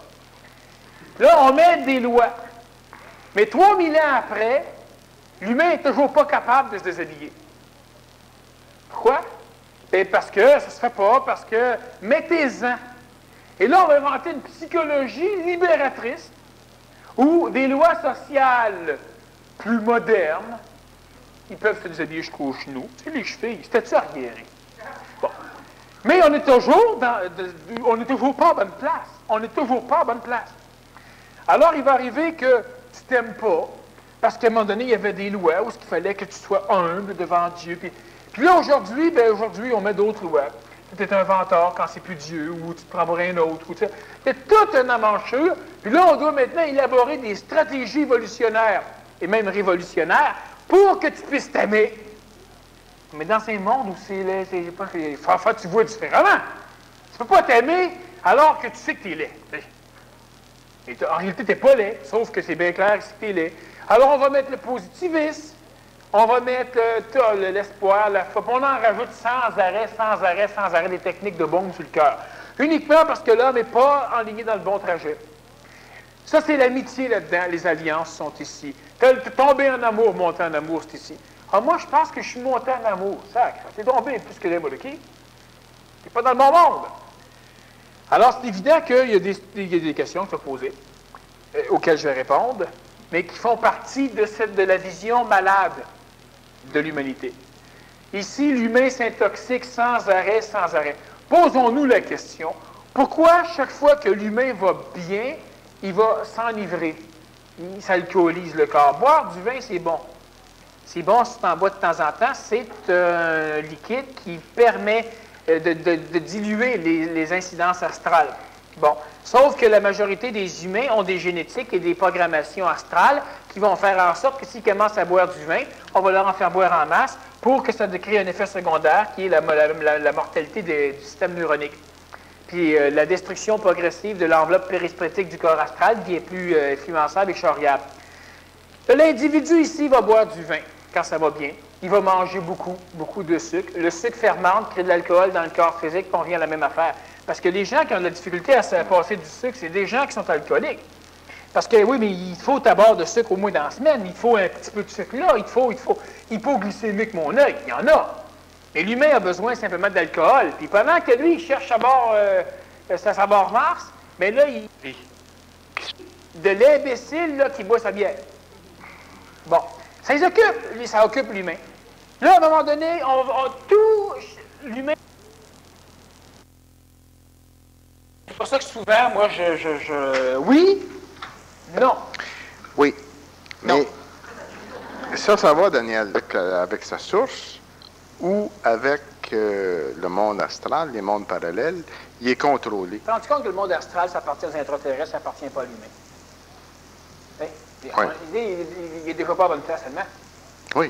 Là, on met des lois. Mais 3000 ans après, l'humain n'est toujours pas capable de se déshabiller. Pourquoi? Bien, parce que ça ne se fait pas, parce que mettez-en. Et là, on va inventer une psychologie libératrice ou des lois sociales plus modernes. Ils peuvent se déshabiller jusqu'aux genoux. Tu sais, les chevilles, c'était-tu arriéré? Bon. Mais on n'est toujours pas à bonne place. On n'est toujours pas à bonne place. Alors, il va arriver que tu t'aimes pas, parce qu'à un moment donné, il y avait des lois où il fallait que tu sois humble devant Dieu. Puis là, aujourd'hui, on met d'autres lois. tu es un venteur quand c'est plus Dieu, ou tu te prends pour un autre. Tu es toute une avanchure. Puis là, on doit maintenant élaborer des stratégies évolutionnaires, et même révolutionnaires, pour que tu puisses t'aimer. Mais dans ces mondes où tu vois différemment. Tu ne peux pas t'aimer alors que tu sais que tu es laid. Et en réalité, tu n'es pas laid, sauf que c'est bien clair que tu es laid. Alors, on va mettre le positivisme, on va mettre l'espoir, la foi, puis on en rajoute sans arrêt des techniques de bombe sur le cœur. Uniquement parce que l'homme n'est pas enligné dans le bon trajet. Ça, c'est l'amitié là-dedans. Les alliances sont ici. Tomber en amour, monter en amour, c'est ici. Ah, moi, je pense que je suis monté en amour. Sacre, c'est tombé plus que les Molokies. Tu n'es pas dans le bon monde. Alors, c'est évident qu'il y a des questions qui sont posées, auxquelles je vais répondre, mais qui font partie de la vision malade de l'humanité. Ici, l'humain s'intoxique sans arrêt, sans arrêt. Posons-nous la question, pourquoi chaque fois que l'humain va bien, il va s'enivrer? Il s'alcoolise le corps. Boire du vin, c'est bon. C'est bon si tu en bois de temps en temps. C'est un liquide qui permet de diluer les incidences astrales. Bon. Sauf que la majorité des humains ont des génétiques et des programmations astrales qui vont faire en sorte que s'ils commencent à boire du vin, on va leur en faire boire en masse pour que ça crée un effet secondaire qui est la mortalité du système neuronique. Puis la destruction progressive de l'enveloppe périsprétique du corps astral qui est plus influençable et choriable. L'individu ici va boire du vin quand ça va bien. Il va manger beaucoup de sucre. Le sucre fermente, crée de l'alcool dans le corps physique, puis on revient à la même affaire. Parce que les gens qui ont de la difficulté à se passer du sucre, c'est des gens qui sont alcooliques. Parce que oui, mais il faut d'abord de sucre au moins dans la semaine. Il faut un petit peu de sucre là. Il faut hypoglycémique mon œil. Il y en a. Mais l'humain a besoin simplement d'alcool. Puis pendant que lui, il cherche à boire sa barre Mars, mais là, de l'imbécile là, qui boit sa bière. Bon. Ça occupe l'humain. Là, à un moment donné, tout l'humain. C'est pour ça que souvent, moi, oui, non.
Oui.
Non.
Mais ça va, Daniel, avec sa source ou avec le monde astral, les mondes parallèles, il est contrôlé.
Tu te rends compte que le monde astral, ça appartient aux intraterrestres, ça appartient pas à l'humain.
Oui.
Il est déjà pas à bonne place seulement.
Oui.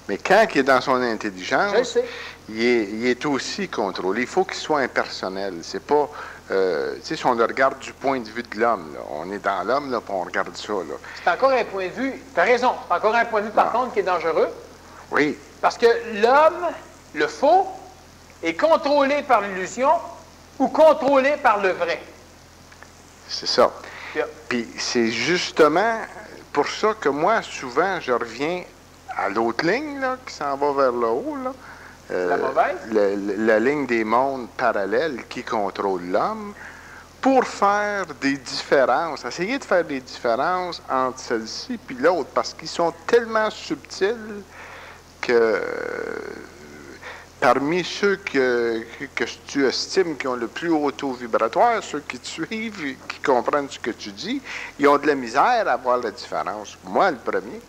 Mais quand il est dans son intelligence,
je le sais.
Il est aussi contrôlé. Il faut qu'il soit impersonnel. C'est pas... tu sais, si on le regarde du point de vue de l'homme, là, on est dans l'homme, là, puis on regarde ça. Là.
C'est encore un point de vue... Tu as raison. C'est encore un point de vue, par contre, qui est dangereux.
Oui.
Parce que l'homme, le faux, est contrôlé par l'illusion ou contrôlé par le vrai.
C'est ça.
Yeah.
Puis c'est justement pour ça que moi, souvent, je reviens à l'autre ligne là, qui s'en va vers le haut. Là.
La mauvaise?
La ligne des mondes parallèles qui contrôle l'homme pour faire des différences, essayer de faire des différences entre celle-ci et l'autre, parce qu'ils sont tellement subtils que parmi ceux que tu estimes qui ont le plus haut taux vibratoire, ceux qui te suivent, qui comprennent ce que tu dis, ils ont de la misère à voir la différence. Moi, le premier.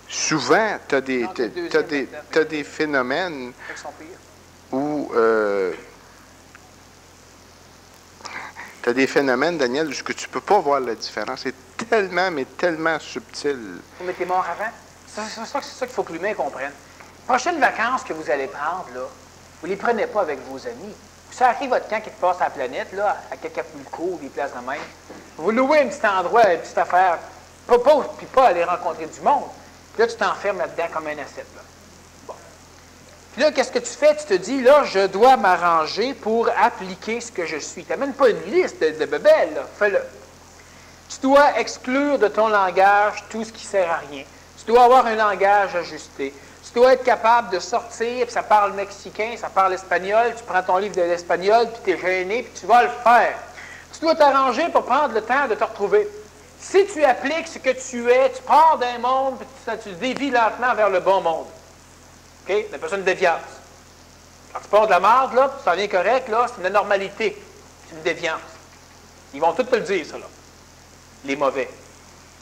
Souvent, tu as des phénomènes où... tu as des phénomènes, Daniel, où tu ne peux pas voir la différence. C'est tellement, mais tellement subtil.
Mais t'es mort avant. C'est ça qu'il faut que l'humain comprenne. Les prochaines vacances que vous allez prendre, là, vous ne les prenez pas avec vos amis. Ça arrive votre camp qui te passe à la planète, là, à Acapulco, des places de même. Vous louez un petit endroit, une petite affaire, puis pas aller rencontrer du monde. Puis là, tu t'enfermes là-dedans comme un ascète. Là. Bon. Puis là, qu'est-ce que tu fais? Tu te dis, là, je dois m'arranger pour appliquer ce que je suis. Tu n'amènes pas une liste de bebelles, là. Fais-le. Tu dois exclure de ton langage tout ce qui ne sert à rien. Tu dois avoir un langage ajusté. Tu dois être capable de sortir, puis ça parle mexicain, ça parle espagnol, tu prends ton livre de l'espagnol, puis tu es gêné, puis tu vas le faire. Tu dois t'arranger pour prendre le temps de te retrouver. Si tu appliques ce que tu es, tu pars d'un monde, puis tu dévies lentement vers le bon monde. OK? On appelle ça une déviance. Quand tu pars de la marde, là, ça vient correct, là, c'est une anormalité. C'est une déviance. Ils vont tous te le dire, ça, là. Les mauvais,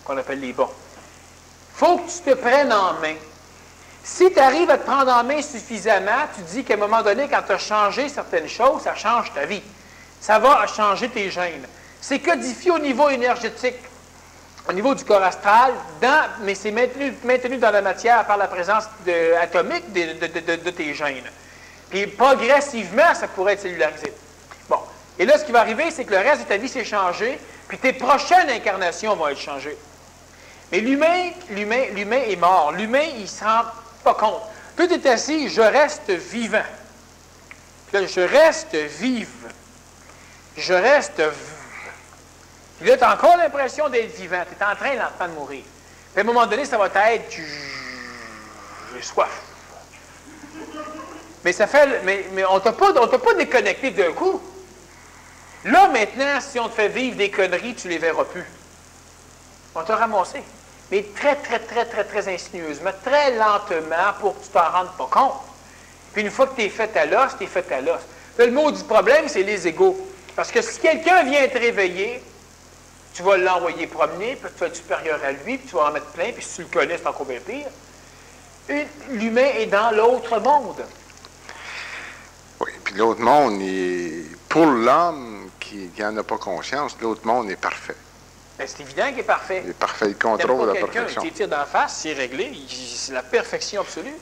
qu'on appelle les bons. Il faut que tu te prennes en main. Si tu arrives à te prendre en main suffisamment, tu dis qu'à un moment donné, quand tu as changé certaines choses, ça change ta vie. Ça va changer tes gènes. C'est codifié au niveau énergétique, au niveau du corps astral, mais c'est maintenu dans la matière par la présence atomique de tes gènes. Puis progressivement, ça pourrait être cellularisé. Bon. Et là, ce qui va arriver, c'est que le reste de ta vie s'est changé, puis tes prochaines incarnations vont être changées. Mais l'humain est mort. L'humain, il ne se rend pas compte. Toi, tu es assis, je reste vivant. Puis là, je reste vive. Je reste. Puis là, tu as encore l'impression d'être vivant. Tu es en train lentement de mourir. Puis à un moment donné, ça va être j'ai soif. Mais ça fait. Mais on ne t'a pas déconnecté d'un coup. Là, maintenant, si on te fait vivre des conneries, tu ne les verras plus. On t'a ramassé. Mais très, très, très, très, très insinueusement, très lentement pour que tu t'en rendes pas compte. Puis une fois que tu es fait à l'os, tu es fait à l'os. Le mot du problème, c'est les égos. Parce que si quelqu'un vient te réveiller, tu vas l'envoyer promener, puis tu vas être supérieur à lui, puis tu vas en mettre plein, puis si tu le connais, c'est encore bien pire. L'humain est dans l'autre monde.
Oui, puis l'autre monde, pour l'homme qui n'en a pas conscience, l'autre monde est parfait.
Bien, c'est évident qu'il est parfait.
Il est parfait, il contrôle la perfection.
Quelqu'un qui tire d'en face, c'est réglé, c'est la perfection absolue.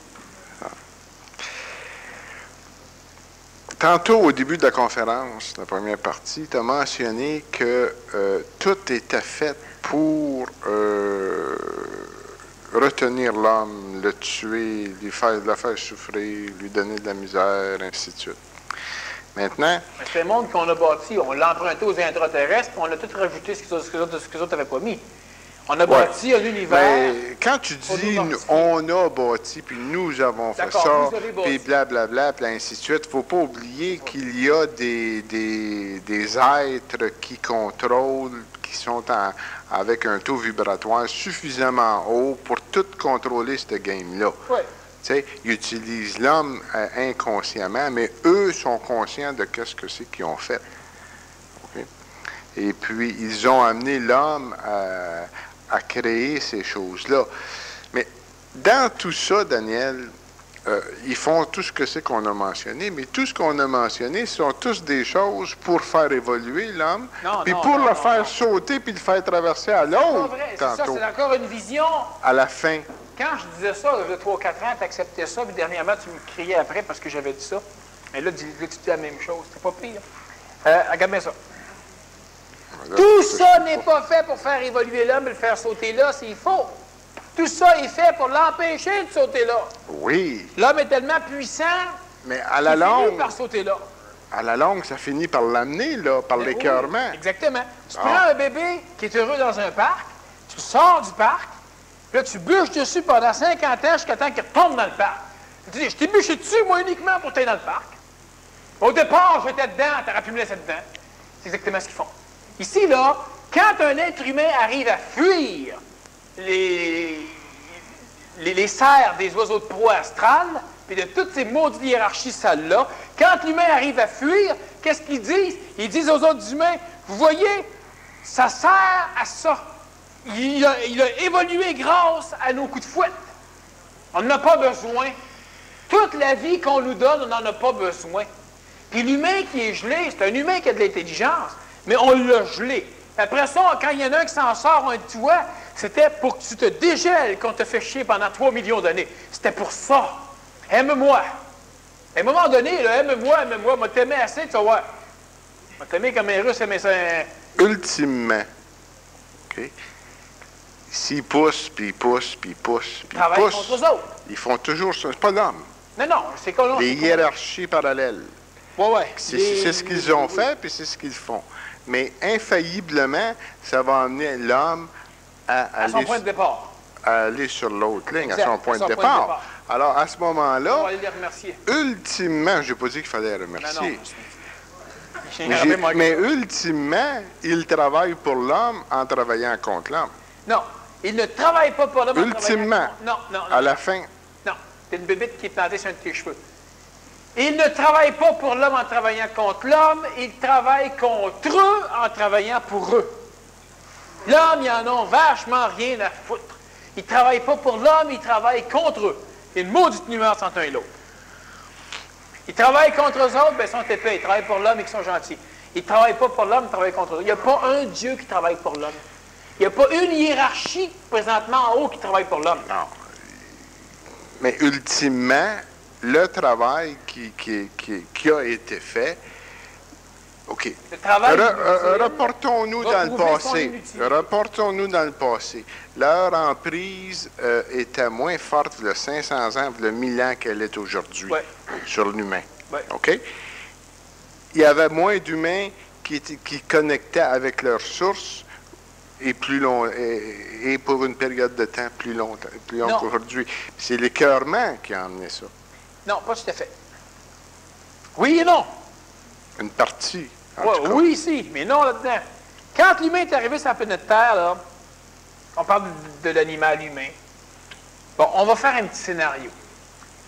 Tantôt, au début de la conférence, la première partie, tu as mentionné que tout était fait pour retenir l'homme, le tuer, le faire souffrir, lui donner de la misère, ainsi de suite. Maintenant...
C'est le monde qu'on a bâti. On l'a emprunté aux intraterrestres, puis on a tout rajouté ce que les autres n'avaient pas mis. On a bâti un univers...
Mais quand tu dis « on a bâti », puis « nous avons fait ça », puis blablabla, puis ainsi de suite, il ne faut pas oublier qu'il y a des êtres qui contrôlent, qui sont avec un taux vibratoire suffisamment haut pour tout contrôler cette game-là.
Oui.
Tu sais, ils utilisent l'homme inconsciemment, mais eux sont conscients de ce que c'est qu'ils ont fait. Okay? Et puis, ils ont amené l'homme à créer ces choses-là. Mais dans tout ça, Daniel, ils font tout ce que c'est qu'on a mentionné, mais tout ce qu'on a mentionné sont tous des choses pour faire évoluer l'homme, puis pour le faire sauter, puis le faire traverser à l'autre.
C'est ça, c'est encore une vision.
À la fin.
Quand je disais ça, il y a 3 ou 4 ans, tu acceptais ça, puis dernièrement, tu me criais après parce que j'avais dit ça. Mais là, tu dis la même chose. C'est pas pire. Regarde bien ça. Tout ça n'est pas fait pour faire évoluer l'homme et le faire sauter là, c'est faux. Tout ça est fait pour l'empêcher de sauter là.
Oui.
L'homme est tellement puissant
mais à la longue,
finit par sauter là.
À la longue, ça finit par l'amener, là, par l'écœurement.
Oui, exactement. Tu prends un bébé qui est heureux dans un parc, tu le sors du parc, puis là, tu bûches dessus pendant 50 ans jusqu'à temps qu'il retombe dans le parc. Tu dis, je t'ai bûché dessus, moi, uniquement pour t'aider dans le parc. Au départ, j'étais dedans, t'aurais pu me laisser dedans. C'est exactement ce qu'ils font. Ici, là, quand un être humain arrive à fuir les serres des oiseaux de proie astrales, puis de toutes ces maudites hiérarchies sales-là, quand l'humain arrive à fuir, qu'est-ce qu'ils disent? Ils disent aux autres humains, vous voyez, ça sert à ça. Il a évolué grâce à nos coups de fouette. On n'en a pas besoin. Toute la vie qu'on nous donne, on n'en a pas besoin. Puis l'humain qui est gelé, c'est un humain qui a de l'intelligence, mais on l'a gelé. Après ça, quand il y en a un qui s'en sort un de toi, c'était pour que tu te dégèles qu'on te fait chier pendant 3 millions d'années. C'était pour ça. Aime-moi. À un moment donné, là, aime-moi, m'a t'aimé assez, tu vas voir. M'a t'aimé comme un Russe aimait ça.
Ultimement, OK? S'ils poussent, puis ils poussent, puis ils poussent, puis ils poussent,
contre eux autres.
Ils font toujours ça. C'est pas l'homme.
Non, c'est quoi l'homme?
Les hiérarchies parallèles.
Oui.
C'est ce qu'ils ont fait, puis c'est ce qu'ils font. Mais infailliblement, ça va amener l'homme à
son point de départ.
À aller sur l'autre ligne, à son point de départ. Alors, à ce moment-là,
on va aller les remercier.
Ultimement, je n'ai pas dit qu'il fallait les remercier.
Non,
mais ultimement, il travaille pour l'homme en travaillant contre l'homme.
Non, il ne travaille pas pour l'homme en
ultimement,
travaillant contre... Non.
À la fin.
Non, c'est une bébête qui est plantée sur un de tes cheveux. Il ne travaille pas pour l'homme en travaillant contre l'homme, il travaille contre eux en travaillant pour eux. L'homme, ils en ont vachement rien à foutre. Ils ne travaillent pas pour l'homme, ils travaillent contre eux. Il y a une maudite nuance entre un et l'autre. Ils travaillent contre eux autres, bien, ils sont épais. Ils travaillent pour l'homme et ils sont gentils. Ils ne travaillent pas pour l'homme, ils travaillent contre eux. Il n'y a pas un Dieu qui travaille pour l'homme. Il n'y a pas une hiérarchie présentement en haut qui travaille pour l'homme.
Non. Mais ultimement, le travail qui a été fait, OK. Reportons-nous dans le passé. Reportons-nous dans le passé. Leur emprise était moins forte il y a 500 ans, il y a 1000 ans qu'elle est aujourd'hui sur l'humain. OK? Il y avait moins d'humains qui connectaient avec leurs sources et plus long, et pour une période de temps plus longue qu'aujourd'hui. C'est l'écœurement qui a emmené ça.
Non, pas tout à fait. Oui et non.
Une partie.
Oui, si, mais non là-dedans. Quand l'humain est arrivé sur la planète Terre, là, on parle de l'animal humain. Bon, on va faire un petit scénario.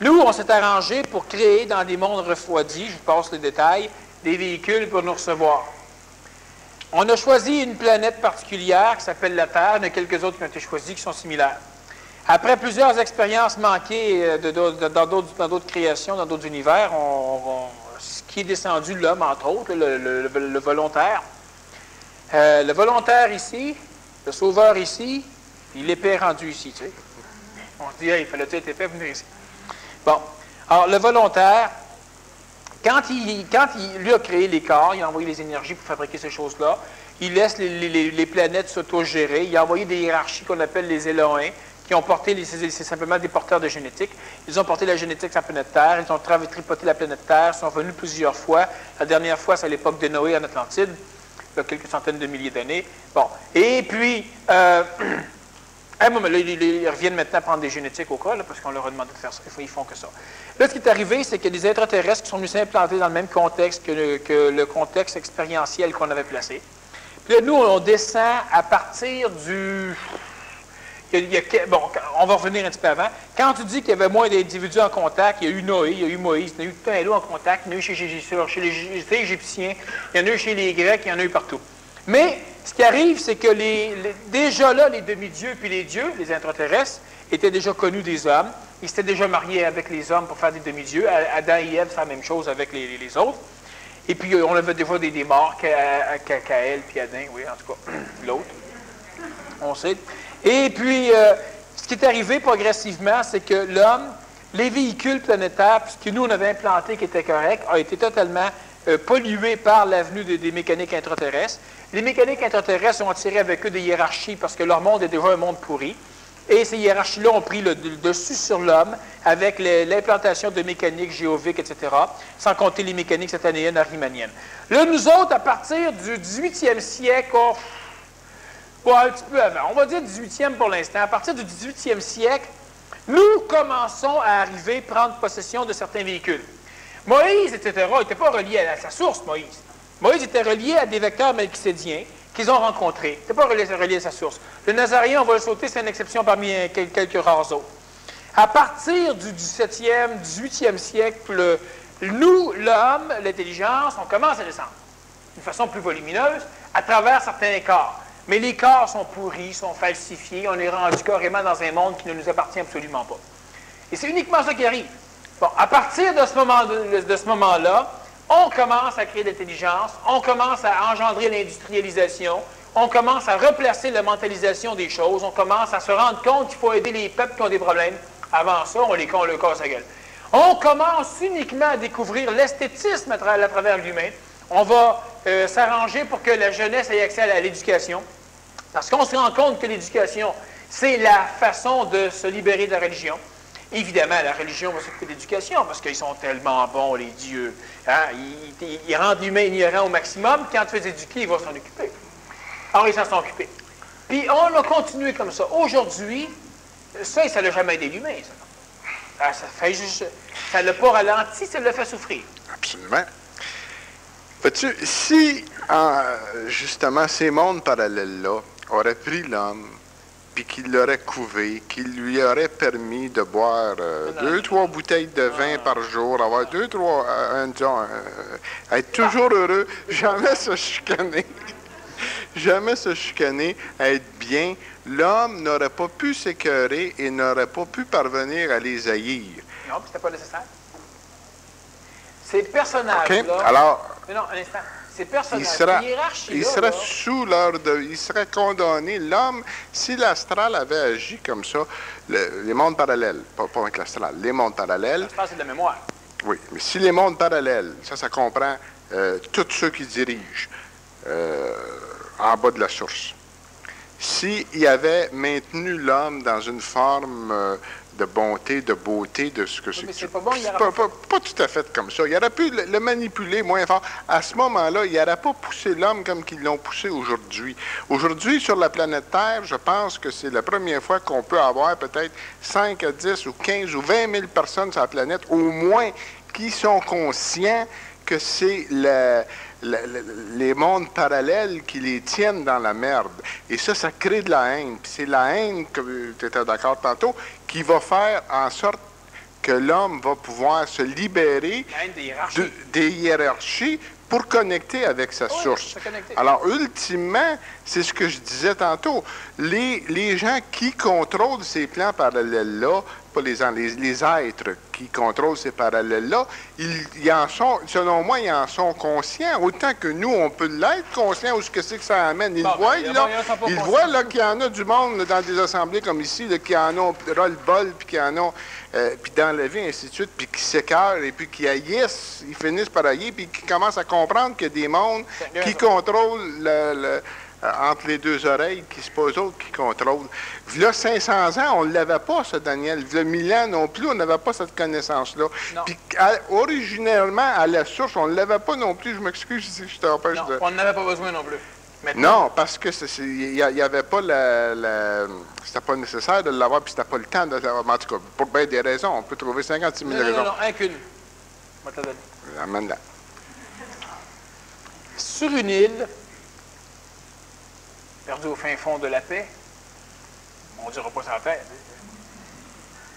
Nous, on s'est arrangé pour créer dans des mondes refroidis, je vous passe les détails, des véhicules pour nous recevoir. On a choisi une planète particulière qui s'appelle la Terre. Il y en a quelques autres qui ont été choisis qui sont similaires. Après plusieurs expériences manquées dans d'autres créations, dans d'autres univers, ce qui est descendu, l'homme, entre autres, le volontaire. Le volontaire ici, le sauveur ici, puis l'épée rendu ici, tu sais. On se dit, hey, il fallait être épais, venir ici. Bon. Alors, le volontaire, quand il lui a créé les corps, il a envoyé les énergies pour fabriquer ces choses-là, il laisse les planètes s'auto-gérer, il a envoyé des hiérarchies qu'on appelle les Élohim, qui ont porté, c'est simplement des porteurs de génétique. Ils ont porté la génétique sur la planète Terre, ils ont tripoté la planète Terre, sont venus plusieurs fois. La dernière fois, c'est à l'époque de Noé en Atlantide, il y a quelques centaines de milliers d'années. Bon. Et puis, ils reviennent maintenant prendre des génétiques au cas, là, parce qu'on leur a demandé de faire ça. Ils font que ça. Là, ce qui est arrivé, c'est qu'il y a des extraterrestres qui sont venus s'implanter dans le même contexte que le contexte expérientiel qu'on avait placé. Puis là, nous, on descend à partir du... Bon, on va revenir un petit peu avant. Quand tu dis qu'il y avait moins d'individus en contact, il y a eu Noé, il y a eu Moïse, il y en a eu tout un lot en contact, il y en a eu chez les Égyptiens, il y en a eu chez les Grecs, il y en a eu partout. Mais ce qui arrive, c'est que déjà là, les demi-dieux puis les dieux, les extraterrestres, étaient déjà connus des hommes. Ils s'étaient déjà mariés avec les hommes pour faire des demi-dieux. Adam et Ève, c'est la même chose avec les autres. Et puis, on avait des fois des morts, Caël puis Adam, oui, en tout cas, l'autre. On sait. Et puis, ce qui est arrivé progressivement, c'est que l'homme, les véhicules planétaires, puisque nous, on avait implanté qui était correct, a été totalement pollué par l'avenue des mécaniques intraterrestres. Les mécaniques intraterrestres ont attiré avec eux des hiérarchies parce que leur monde est déjà un monde pourri. Et ces hiérarchies-là ont pris le dessus sur l'homme avec l'implantation de mécaniques géoviques, etc., sans compter les mécaniques satanéennes arimaniennes. Là, nous autres, à partir du 18e siècle, un petit peu avant, on va dire 18e pour l'instant, à partir du 18e siècle, nous commençons à arriver, prendre possession de certains véhicules. Moïse, etc., n'était pas relié à sa source, Moïse. Moïse était relié à des vecteurs melchisédiens qu'ils ont rencontrés. Il n'était pas relié à sa source. Le Nazaréen, on va le sauter, c'est une exception parmi quelques rares autres. À partir du 17e, 18e siècle, nous, l'homme, l'intelligence, on commence à descendre d'une façon plus volumineuse à travers certains corps. Mais les corps sont pourris, sont falsifiés, on est rendu carrément dans un monde qui ne nous appartient absolument pas. Et c'est uniquement ça qui arrive. Bon, à partir de ce moment-là, on commence à créer l'intelligence, on commence à engendrer l'industrialisation, on commence à replacer la mentalisation des choses, on commence à se rendre compte qu'il faut aider les peuples qui ont des problèmes. Avant ça, on le casse la gueule. On commence uniquement à découvrir l'esthétisme à travers l'humain. On va s'arranger pour que la jeunesse ait accès à l'éducation. Parce qu'on se rend compte que l'éducation, c'est la façon de se libérer de la religion. Évidemment, la religion va s'occuper de l'éducation parce qu'ils sont tellement bons, les dieux. Hein? Ils rendent l'humain ignorant au maximum. Quand tu fais éduquer, il va s'en occuper. Alors, ils s'en sont occupés. Puis, on a continué comme ça. Aujourd'hui, ça ne l'a jamais aidé l'humain, ça. Ça ne l'a pas ralenti, ça l'a fait souffrir.
Absolument. Vois-tu, si, justement, ces mondes parallèles-là auraient pris l'homme, puis qu'il l'aurait couvé, qu'il lui aurait permis de boire 2-3 bouteilles de vin par jour, avoir 2-3, être toujours heureux, jamais se chicaner, être biens, l'homme n'aurait pas pu s'écœurer et n'aurait pas pu parvenir à les haïr.
Non, puis c'était pas nécessaire. Ces personnages-là...
OK? Alors,
mais non, un instant. Ces personnages,
il serait sous leur... il serait condamné. L'homme, si l'astral avait agi comme ça, les mondes parallèles, pas avec l'astral, les mondes parallèles...
L'astral, c'est de la mémoire.
Oui, mais si les mondes parallèles, ça comprend tous ceux qui dirigent en bas de la source. S'il avait maintenu l'homme dans une forme de bonté, de beauté, de ce que c'est.
Mais c'est pas bon,
pas tout à fait comme ça. Il aurait pu le manipuler moins fort. À ce moment-là, il n'aurait pas poussé l'homme comme qu'ils l'ont poussé aujourd'hui. Aujourd'hui, sur la planète Terre, je pense que c'est la première fois qu'on peut avoir peut-être 5 à 10 ou 15 ou 20 000 personnes sur la planète, au moins, qui sont conscients que c'est les mondes parallèles qui les tiennent dans la merde. Et ça crée de la haine. Puis c'est la haine, que tu étais d'accord tantôt, qui va faire en sorte que l'homme va pouvoir se libérer des hiérarchies pour connecter avec sa source. Alors, ultimement, c'est ce que je disais tantôt, les gens qui contrôlent ces plans parallèles-là, pas les êtres qui contrôlent ces parallèles-là, ils en sont, selon moi, ils en sont conscients, autant que nous, on peut l'être conscient ou ce que c'est que ça amène. Ils voient, là, qu'il y en a du monde dans des assemblées comme ici, là, qui en ont ras-le-bol, puis qui en ont, puis dans la vie, ainsi de suite, puis qui s'écœurent, et puis qui haïssent, ils finissent par haïr, puis qui commencent à comprendre qu'il y a des mondes qui contrôlent entre les deux oreilles, qui c'est pas eux autres qui contrôlent. Là, 500 ans, on ne l'avait pas, ça, Daniel. Là, 1000 ans non plus, on n'avait pas cette connaissance-là. Puis, originellement, à la source, on ne l'avait pas non plus. Je m'excuse si je t'empêche de...
on n'avait pas besoin non plus. Maintenant,
non, parce que il n'y avait pas c'était pas nécessaire de l'avoir, puis c'était pas le temps de l'avoir. En tout cas, pour bien des raisons, on peut trouver 56 000 raisons.
Non, qu'une. Je vais te donner.
Amène-la.
Sur une île, perdu au fin fond de la paix, on ne dira pas ça en fait.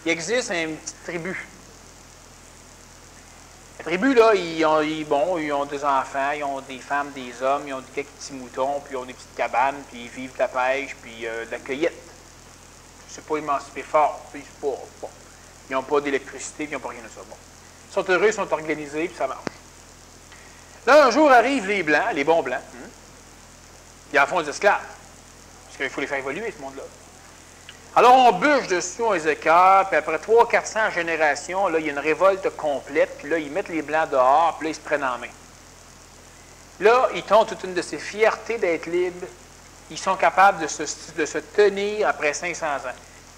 Il existe une petite tribu. La tribu, là, ils ont des enfants, ils ont des femmes, des hommes, ils ont quelques petits moutons, puis ils ont des petites cabanes, puis ils vivent de la pêche, puis de la cueillette. C'est pas émancipé fort. Ils n'ont pas d'électricité, puis ils n'ont pas rien de ça. Bon. Ils sont heureux, ils sont organisés, puis ça marche. Là, un jour arrivent les Blancs, les bons Blancs, puis ils en font des esclaves. Parce qu'il faut les faire évoluer, ce monde-là. Alors, on bûche dessus, on les écarte, puis après 300-400 générations, là, il y a une révolte complète, puis là, ils mettent les Blancs dehors, puis là, ils se prennent en main. Là, ils tombent toute une de ces fiertés d'être libres. Ils sont capables de se tenir après 500 ans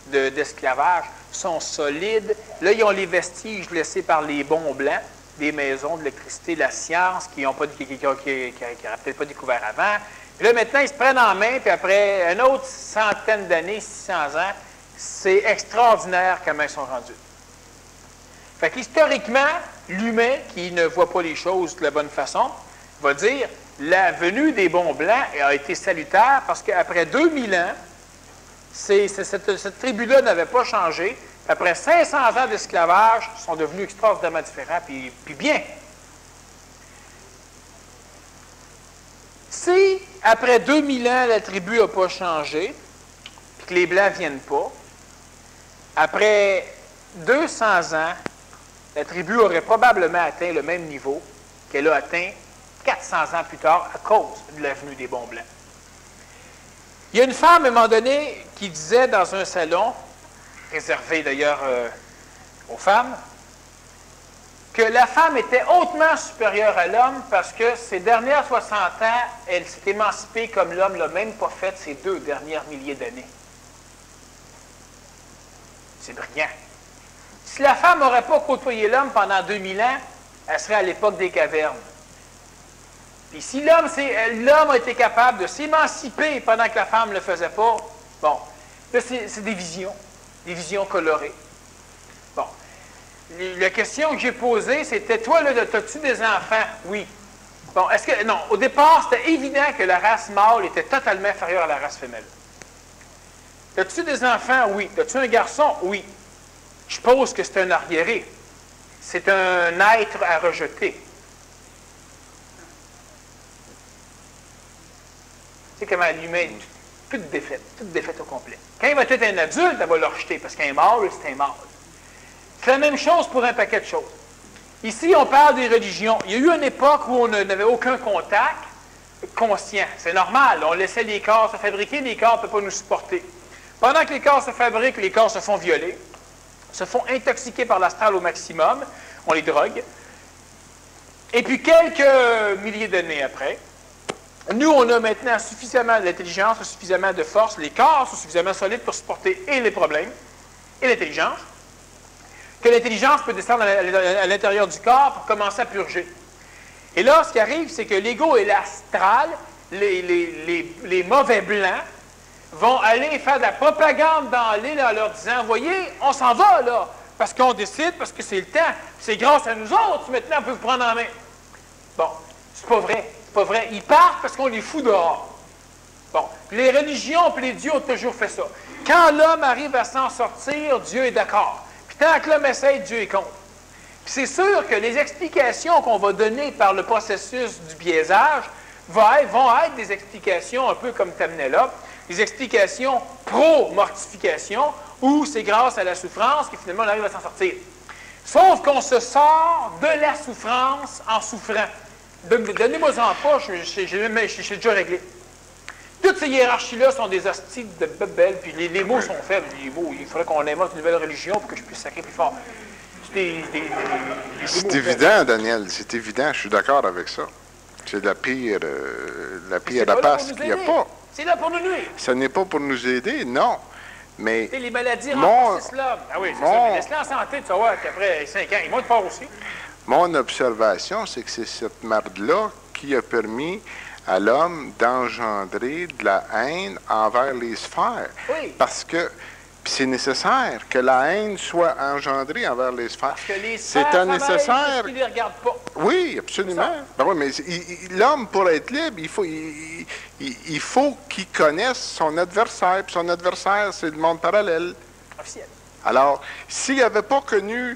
d'esclavage. Ils sont solides. Là, ils ont les vestiges laissés par les bons Blancs, des maisons, de l'électricité, de la science, qui n'auraient peut-être pas découvert avant. Puis là, maintenant, ils se prennent en main, puis après une autre centaine d'années, 600 ans, c'est extraordinaire comment ils sont rendus. Fait qu'historiquement, l'humain qui ne voit pas les choses de la bonne façon va dire la venue des bons Blancs a été salutaire parce qu'après 2000 ans, cette tribu-là n'avait pas changé. Après 500 ans d'esclavage, ils sont devenus extraordinairement différents, puis bien. Si, après 2000 ans, la tribu n'a pas changé, puis que les Blancs ne viennent pas, après 200 ans, la tribu aurait probablement atteint le même niveau qu'elle a atteint 400 ans plus tard à cause de la venue des bons Blancs. Il y a une femme, à un moment donné, qui disait dans un salon, réservé d'ailleurs aux femmes, que la femme était hautement supérieure à l'homme parce que ces dernières 60 ans, elle s'est émancipée comme l'homme ne l'a même pas fait ces 2 dernières milliers d'années. C'est brillant. Si la femme n'aurait pas côtoyé l'homme pendant 2000 ans, elle serait à l'époque des cavernes. Puis si l'homme a été capable de s'émanciper pendant que la femme ne le faisait pas, bon, là c'est des visions colorées. Bon. La question que j'ai posée, c'était, toi, là, as-tu des enfants? Oui. Bon, est-ce que... Non, au départ, c'était évident que la race mâle était totalement inférieure à la race femelle. As-tu des enfants? Oui. As-tu un garçon? Oui. Je suppose que c'est un arriéré. C'est un être à rejeter. Tu sais comment l'humain... Plus de défaite, toute défaite au complet. Quand il va être un adulte, elle va le rejeter, parce qu'un mâle, c'est un mâle. C'est la même chose pour un paquet de choses. Ici, on parle des religions. Il y a eu une époque où on n'avait aucun contact conscient. C'est normal. On laissait les corps se fabriquer, les corps ne peuvent pas nous supporter. Pendant que les corps se fabriquent, les corps se font violer, se font intoxiquer par l'astral au maximum, on les drogue. Et puis, quelques milliers d'années après, nous, on a maintenant suffisamment d'intelligence, suffisamment de force, les corps sont suffisamment solides pour supporter et les problèmes et l'intelligence, que l'intelligence peut descendre à l'intérieur du corps pour commencer à purger. Et là, ce qui arrive, c'est que l'ego et l'astral, les mauvais blancs, vont aller faire de la propagande dans l'île en leur disant, voyez, on s'en va là, parce qu'on décide, parce que c'est le temps, c'est grâce à nous autres, maintenant on peut vous prendre en main. Bon, c'est pas vrai, c'est pas vrai. Ils partent parce qu'on les fout dehors. Bon, les religions et les dieux ont toujours fait ça. Quand l'homme arrive à s'en sortir, Dieu est d'accord. Puis tant que l'homme essaie, Dieu est contre. Puis c'est sûr que les explications qu'on va donner par le processus du biaisage vont être des explications un peu comme tu amenais là, des explications pro-mortification, où c'est grâce à la souffrance que finalement on arrive à s'en sortir. Sauf qu'on se sort de la souffrance en souffrant. Donnez-moi-en pas, j'ai déjà réglé. Toutes ces hiérarchies-là sont des hosties de bebelles, puis les mots sont faibles. Les mots, il faudrait qu'on invente une nouvelle religion pour que je puisse sacrer plus fort.
C'est évident, Daniel, c'est évident, je suis d'accord avec ça. C'est la pire rapace qu'il n'y a pas.
C'est là pour nous nuire.
Ce n'est pas pour nous aider, non. Mais
les maladies renforcent l'homme. Ah oui, c'est ça. Mais laisse-les en santé, tu vas voir qu'après 5 ans, ils vont être forts aussi.
Mon observation, c'est que c'est cette marde-là qui a permis à l'homme d'engendrer de la haine envers les sphères.
Oui.
Parce que c'est nécessaire que la haine soit engendrée envers les sphères.
Parce que les sphères,
c'est nécessaire.
Parce qu'ils ne les regardent pas.
Oui, absolument. Ben oui, mais l'homme, pour être libre, il faut qu'il connaisse son adversaire. Puis son adversaire, c'est le monde parallèle.
Officiel.
Alors, s'il n'avait pas connu,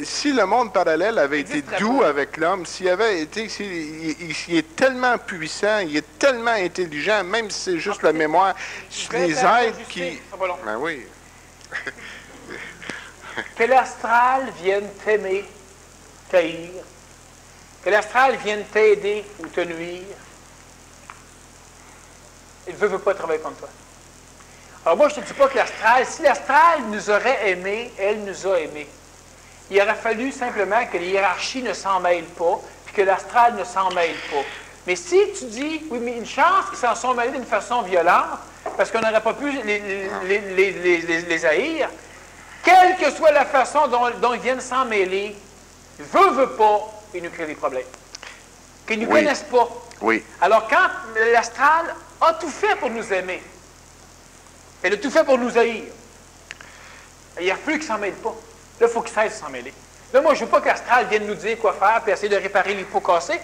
si le monde parallèle avait été doux avec l'homme, s'il avait été, il est tellement puissant, il est tellement intelligent, même si c'est juste la mémoire, les êtres qui... Ben oui.
Que l'astral vienne t'aimer, t'haïr, que l'astral vienne t'aider ou te nuire, il ne veut pas travailler contre toi. Alors moi, je ne te dis pas que l'astral, si l'astral nous aurait aimés, elle nous a aimés. Il aurait fallu simplement que les hiérarchies ne s'en mêlent pas, puis que l'astral ne s'en mêle pas. Mais si tu dis, oui, mais une chance qu'ils s'en sont mêlés d'une façon violente, parce qu'on n'aurait pas pu les haïr, quelle que soit la façon dont ils viennent s'en mêler, veut pas, ils nous créent des problèmes. Qu'ils ne nous connaissent pas.
Oui.
Alors quand l'astral a tout fait pour nous aimer, elle a tout fait pour nous haïr, il n'y a plus qu'ils ne s'en mêlent pas. Là, il faut qu'ils cessent de s'en mêler. Là, moi, je ne veux pas que l'astral vienne nous dire quoi faire puis essayer de réparer les pots cassés.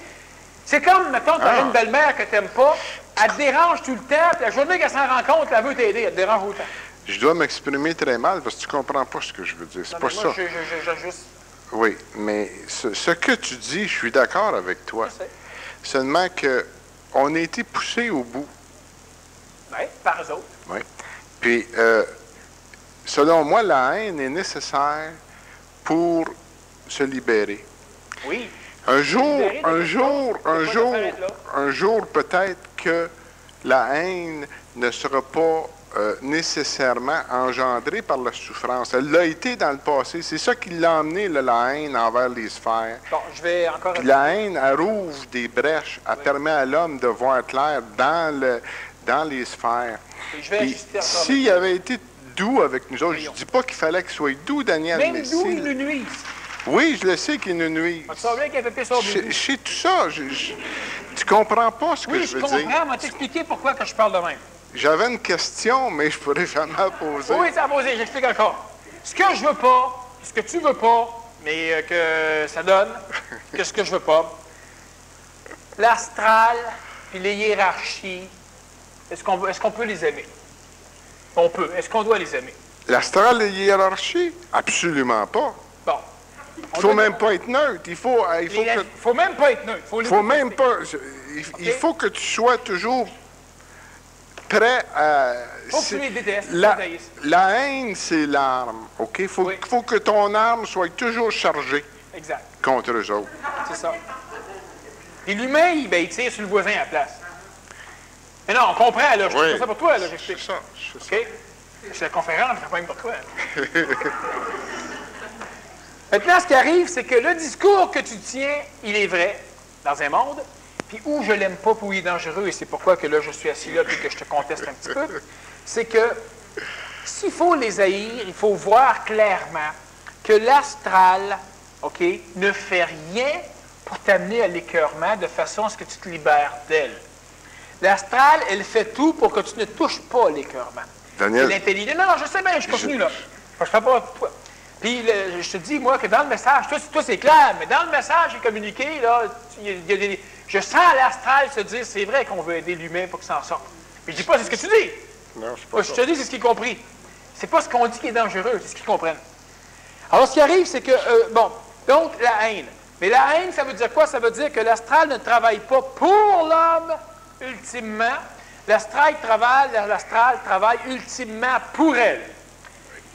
C'est comme, mettons, tu as une belle-mère que tu n'aimes pas, elle te dérange tout le temps, puis la journée qu'elle s'en rend compte, elle veut t'aider, elle te dérange autant.
Je dois m'exprimer très mal parce que tu ne comprends pas ce que je veux dire. C'est pas ça.
J'ajuste.
Oui, mais ce que tu dis, je suis d'accord avec toi.
Je sais.
Seulement qu'on a été poussé au bout.
Oui, par eux autres.
Oui. Puis, selon moi, la haine est nécessaire pour se libérer.
Oui.
Un jour, peut-être que la haine ne sera pas nécessairement engendrée par la souffrance. Elle l'a été dans le passé. C'est ça qui l'a amené, la haine envers les sphères.
Bon, je vais encore...
Puis la haine, elle rouvre des brèches. Elle permet à l'homme de voir clair dans les sphères. S'il avait été doux avec nous autres, je ne dis pas qu'il fallait qu'il soit doux, Daniel.
Même doux, il nous nuise.
Oui, je le sais qu'il nous nuit.
Tu savais qu'il avait fait ça au
Je sais tout ça. Tu comprends pas ce que je veux dire.
Oui, je comprends. Je vais t'expliquer pourquoi que je parle de même.
J'avais une question, mais je pourrais jamais la poser.
Oui, ça a posé. J'explique encore. Ce que je veux pas, ce que tu veux pas, mais que ça donne, qu'est-ce que je veux pas, l'astral puis les hiérarchies, est-ce qu'on peut les aimer? On peut. Est-ce qu'on doit les aimer?
L'astral et les hiérarchies? Absolument pas.
Bon.
Il faut même pas être neutre. Il faut
même pas être neutre.
Il faut que tu sois toujours prêt à...
Faut que tu les détestes,
la,
tu les haïsses.
la haine, c'est l'arme, OK? Il
Oui.
faut que ton arme soit toujours chargée
Exact.
contre eux autres.
C'est ça. Et l'humain, il tire sur le voisin à la place. Mais non, on comprend, là. Je fais ça pour toi, là, j'explique.
C'est ça, c'est ça.
OK? C'est la conférence, je ne fais pas même pour toi. Maintenant, ce qui arrive, c'est que le discours que tu tiens, il est vrai dans un monde, puis où je l'aime pas, puis où il est dangereux, et c'est pourquoi que là, je suis assis là, puis que je te conteste un petit peu, c'est que s'il faut les haïr, il faut voir clairement que l'astral, OK, ne fait rien pour t'amener à l'écœurement de façon à ce que tu te libères d'elle. L'astral, elle fait tout pour que tu ne touches pas l'écœurement.
Daniel.
L'intelligence. Non, je sais bien, je continue là. Je ne fais pas. Puis je te dis, moi, que dans le message, toi c'est clair, mais dans le message qui est communiqué, là, je sens l'astral se dire, c'est vrai qu'on veut aider l'humain pour qu'il s'en sorte. Puis je dis pas, c'est ce que tu dis.
Non, c'est pas
Moi,
ça.
je te dis, c'est ce qui est compris. C'est pas ce qu'on dit qui est dangereux, c'est ce qu'ils comprennent. Alors, ce qui arrive, c'est que, donc, la haine. Mais la haine, ça veut dire quoi? Ça veut dire que l'astral ne travaille pas pour l'homme, ultimement. L'astral travaille ultimement pour elle.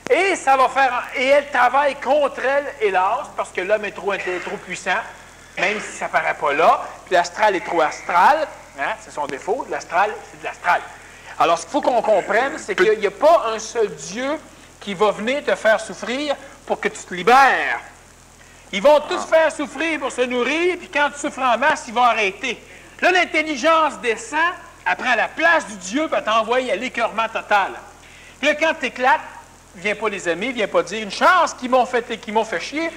Et ça va faire... Et elle travaille contre elle, hélas, parce que l'homme est trop puissant, même si ça ne paraît pas là. Puis l'astral est trop astral. Hein, c'est son défaut. L'astral, c'est de l'astral. Alors, ce qu'il faut qu'on comprenne, c'est qu'il n'y a pas un seul Dieu qui va venir te faire souffrir pour que tu te libères. Ils vont tous faire souffrir pour se nourrir, puis quand tu souffres en masse, ils vont arrêter. Là, l'intelligence descend, elle prend la place du Dieu, puis elle t'envoie à l'écœurement total. Puis là, quand tu éclates, viens pas les aimer, viens pas dire une chance qu'ils m'ont fait chier.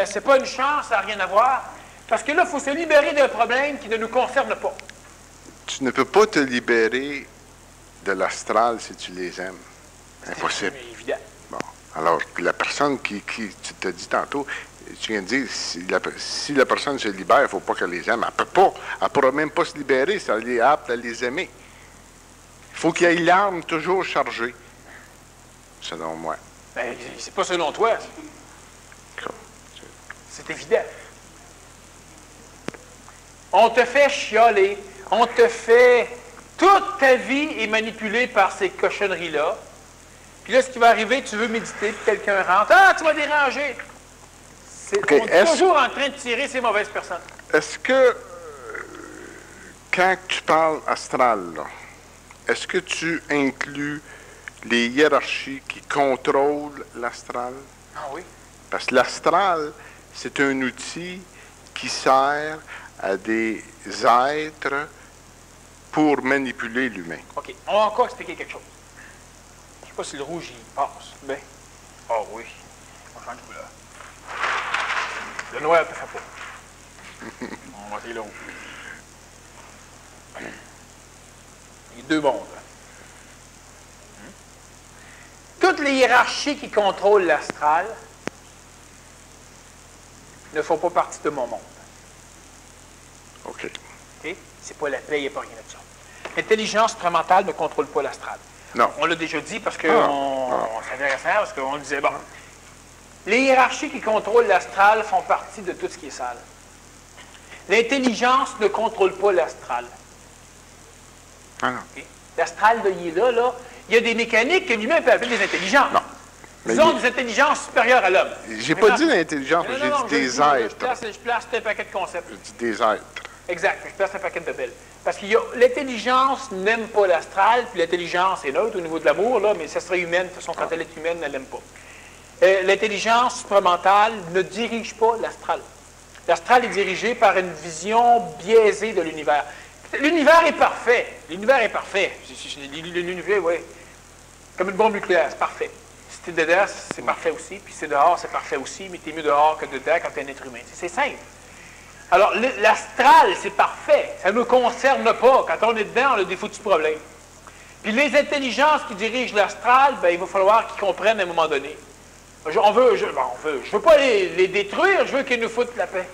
C'est pas une chance, ça n'a rien à voir. Parce que là, il faut se libérer d'un problème qui ne nous concerne pas.
Tu ne peux pas te libérer de l'astral si tu les aimes. Impossible.
C'est évident.
Bon. Alors, la personne qui tu t'as dit tantôt, tu viens de dire, si la personne se libère, il ne faut pas qu'elle les aime. Elle ne peut pas. Elle ne pourra même pas se libérer si elle est apte à les aimer. Il faut qu'il y ait l'arme toujours chargée, selon moi.
Ben, c'est pas selon toi. C'est évident. On te fait chialer. On te fait... Toute ta vie est manipulée par ces cochonneries-là. Puis là, ce qui va arriver, tu veux méditer, puis quelqu'un rentre. Ah, tu m'as dérangé! On est toujours en train de tirer ces mauvaises personnes.
Est-ce que, quand tu parles astral, là, est-ce que tu inclus les hiérarchies qui contrôlent l'astral?
Ah oui?
Parce que l'astral, c'est un outil qui sert à des êtres pour manipuler l'humain.
OK. On va encore expliquer quelque chose. Je ne sais pas si le rouge, il passe. Ben. Oh oui. On change de couleur. Le noir ne te fait pas. On va essayer le rouge. Il y a deux mondes. Toutes les hiérarchies qui contrôlent l'astral ne font pas partie de mon monde.
OK.
Okay? C'est pas la paix, il n'y a pas rien de ça. L'intelligence supramentale ne contrôle pas l'astral.
Non.
On l'a déjà dit parce que c'est intéressant, parce qu'on disait, bon, les hiérarchies qui contrôlent l'astral font partie de tout ce qui est sale. L'intelligence ne contrôle pas l'astral.
Ah non.
Okay? L'astral, il est là. Il y a des mécaniques que l'humain peut appeler des intelligences.
Non.
Disons des intelligences supérieures à l'homme.
J'ai pas dit l'intelligence,
Non,
j'ai
non,
dit des êtres.
Je place un paquet de concepts.
J'ai dit des êtres.
Exact, je place un paquet de belles. Parce que l'intelligence n'aime pas l'astral, puis l'intelligence est neutre au niveau de l'amour, là, mais ça serait humaine. De toute façon, quand elle est humaine, elle n'aime pas. L'intelligence supramentale ne dirige pas l'astral. L'astral est dirigé par une vision biaisée de l'univers. L'univers est parfait. L'univers est parfait. L'univers, oui. Comme une bombe nucléaire, c'est parfait. Si tu es dedans, c'est parfait aussi. Puis si tu es dehors, c'est parfait aussi. Mais tu es mieux dehors que dedans quand tu es un être humain. C'est simple. Alors, l'astral, c'est parfait. Ça ne nous concerne pas. Quand on est dedans, on a des foutus problèmes. Puis les intelligences qui dirigent l'astral, ben, il va falloir qu'ils comprennent à un moment donné. Je veux pas les détruire, je veux qu'ils nous foutent la paix.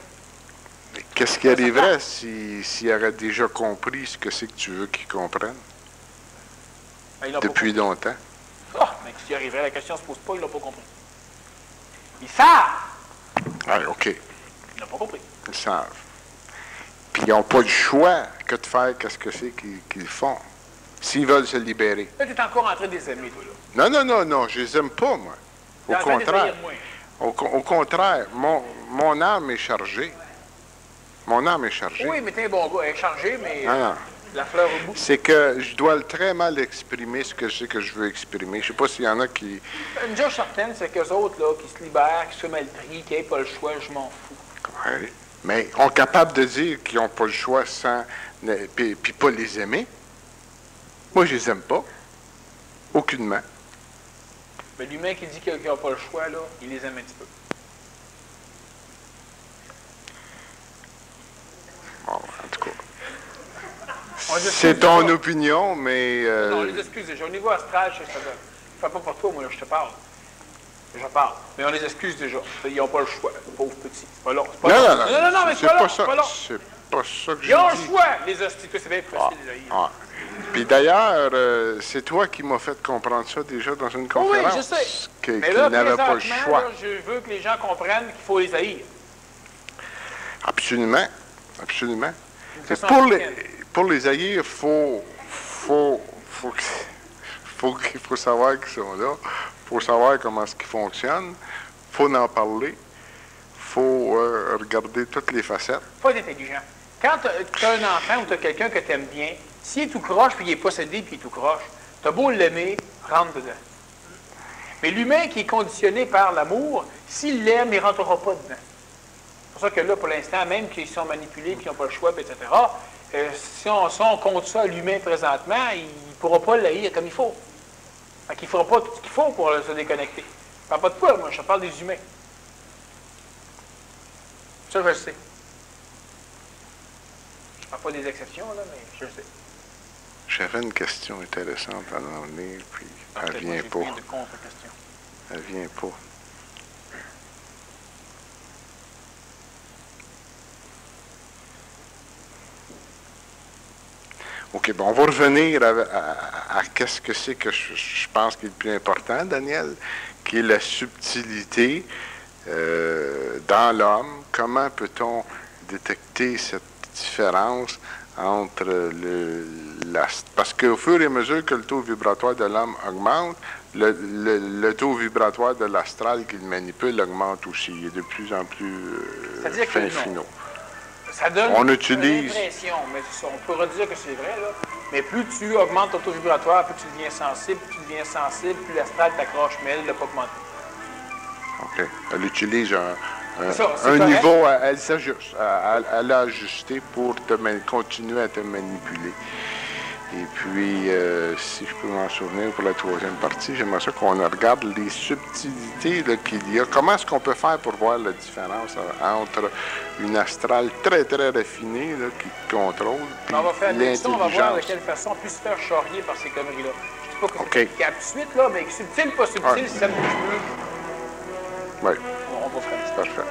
Qu'est-ce qui arriverait s'ils auraient déjà compris ce que c'est que tu veux qu'ils comprennent?
Ben,
Depuis longtemps.
Ah, mais qu'est-ce qui arriverait? La question ne se pose pas, ils l'ont pas compris. Ils savent.
Ah, OK.
Ils n'ont pas compris.
Ils savent. Puis ils n'ont pas le choix que de faire qu'est-ce que c'est qu'ils font. s'ils veulent se libérer.
Là, tu es encore en train de les aimer, toi, là.
Non, je les aime pas, moi.
T'es en train de les haïr moins.
Au contraire, mon âme est chargée. Mon âme est chargée.
Oui, mais t'es un bon gars. Elle est chargée, mais
Non.
la fleur au bout.
C'est que je dois très mal exprimer ce que c'est que je veux exprimer. Je sais pas s'il y en a qui...
Une chose certaine, c'est qu'eux autres, là, qui se libèrent, qui se mal pris, qui n'aient pas le choix, je m'en fous.
Oui. Mais on est capable de dire qu'ils n'ont pas le choix sans... Puis pas les aimer. Moi, je les aime pas. Aucunement.
Mais l'humain qui dit qu'il n'a pas le choix, là, il les aime un petit peu.
Bon, en tout cas.
On
C'est
excuse
ton
déjà.
opinion, mais...
Non, les excuses déjà. Au niveau astral, je sais pas pour toi, moi, là, je te parle. Je parle. Mais on les excuse déjà. Ils n'ont pas le choix, pauvres petits. C'est pas long. C'est pas long. Non, mais c'est pas long.
ça.
C'est pas long.
C'est pas ça que je
Ils ont
dis.
le choix, les hosties. C'est bien facile, les haïrs.
Ah. Puis d'ailleurs, c'est toi qui m'as fait comprendre ça déjà dans une
Oui,
conférence.
je sais.
Qu'ils
Mais là,
n'avaient pas le
présentement,
choix.
là, je veux que les gens comprennent qu'il faut les haïr.
Absolument. Absolument.
D'une
Et
façon
pour
africaine.
les haïr, faut savoir qu'ils sont là. Faut savoir comment est-ce qu'ils fonctionnent. Faut en parler. Faut regarder toutes les facettes.
Faut être intelligent. Quand tu as un enfant ou tu as quelqu'un que tu aimes bien, s'il est tout croche, puis il est possédé, puis il est tout croche, tu as beau l'aimer, rentre dedans. Mais l'humain qui est conditionné par l'amour, s'il l'aime, il ne rentrera pas dedans. C'est pour ça que là, pour l'instant, même qu'ils sont manipulés, qu'ils n'ont pas le choix, etc., si on compte ça à l'humain présentement, il ne pourra pas l'haïr comme il faut. Fait qu'il ne fera pas tout ce qu'il faut pour se déconnecter. Je ne parle pas de toi, moi, je parle des humains. Ça, je le sais. Je ne parle pas des exceptions, là, mais je le sais.
J'avais une question intéressante à l'emmener, puis elle
Peut-être
vient
moi,
pas.
j'ai plein de contre-questions.
Elle vient pas. OK, bon, on va revenir à qu'est-ce que c'est que je pense qui est le plus important, Daniel, qui est la subtilité dans l'homme. Comment peut-on détecter cette différence entre parce qu'au fur et à mesure que le taux vibratoire de l'homme augmente, le taux vibratoire de l'astral qu'il manipule augmente aussi. Il est de plus en plus
C'est-à-dire que
fin
non.
finaux.
Ça donne
On utilise-
l'impression, mais on pourrait dire que c'est vrai, là. Mais plus tu augmentes ton taux vibratoire, plus tu deviens sensible, plus l'astral t'accroche, mais elle ne l'a pas augmenté.
OK. Elle utilise
C'est
un
correct.
niveau, elle s'ajuste. Elle a ajusté pour continuer à te manipuler. Et puis, si je peux m'en souvenir pour la troisième partie, j'aimerais ça qu'on regarde les subtilités là, qu'il y a. Comment est-ce qu'on peut faire pour voir la différence entre une astrale très, très raffinée là, qui contrôle puis
On va faire une question, on va voir de
l'intelligence?
quelle façon on peut se faire charrier par ces conneries-là. Je ne dis pas que
OK.
c'est efficace tout de suite, là, mais subtil, pas subtil,
Ouais.
si ça bouge plus,
Oui,
on va faire ça.
parfait.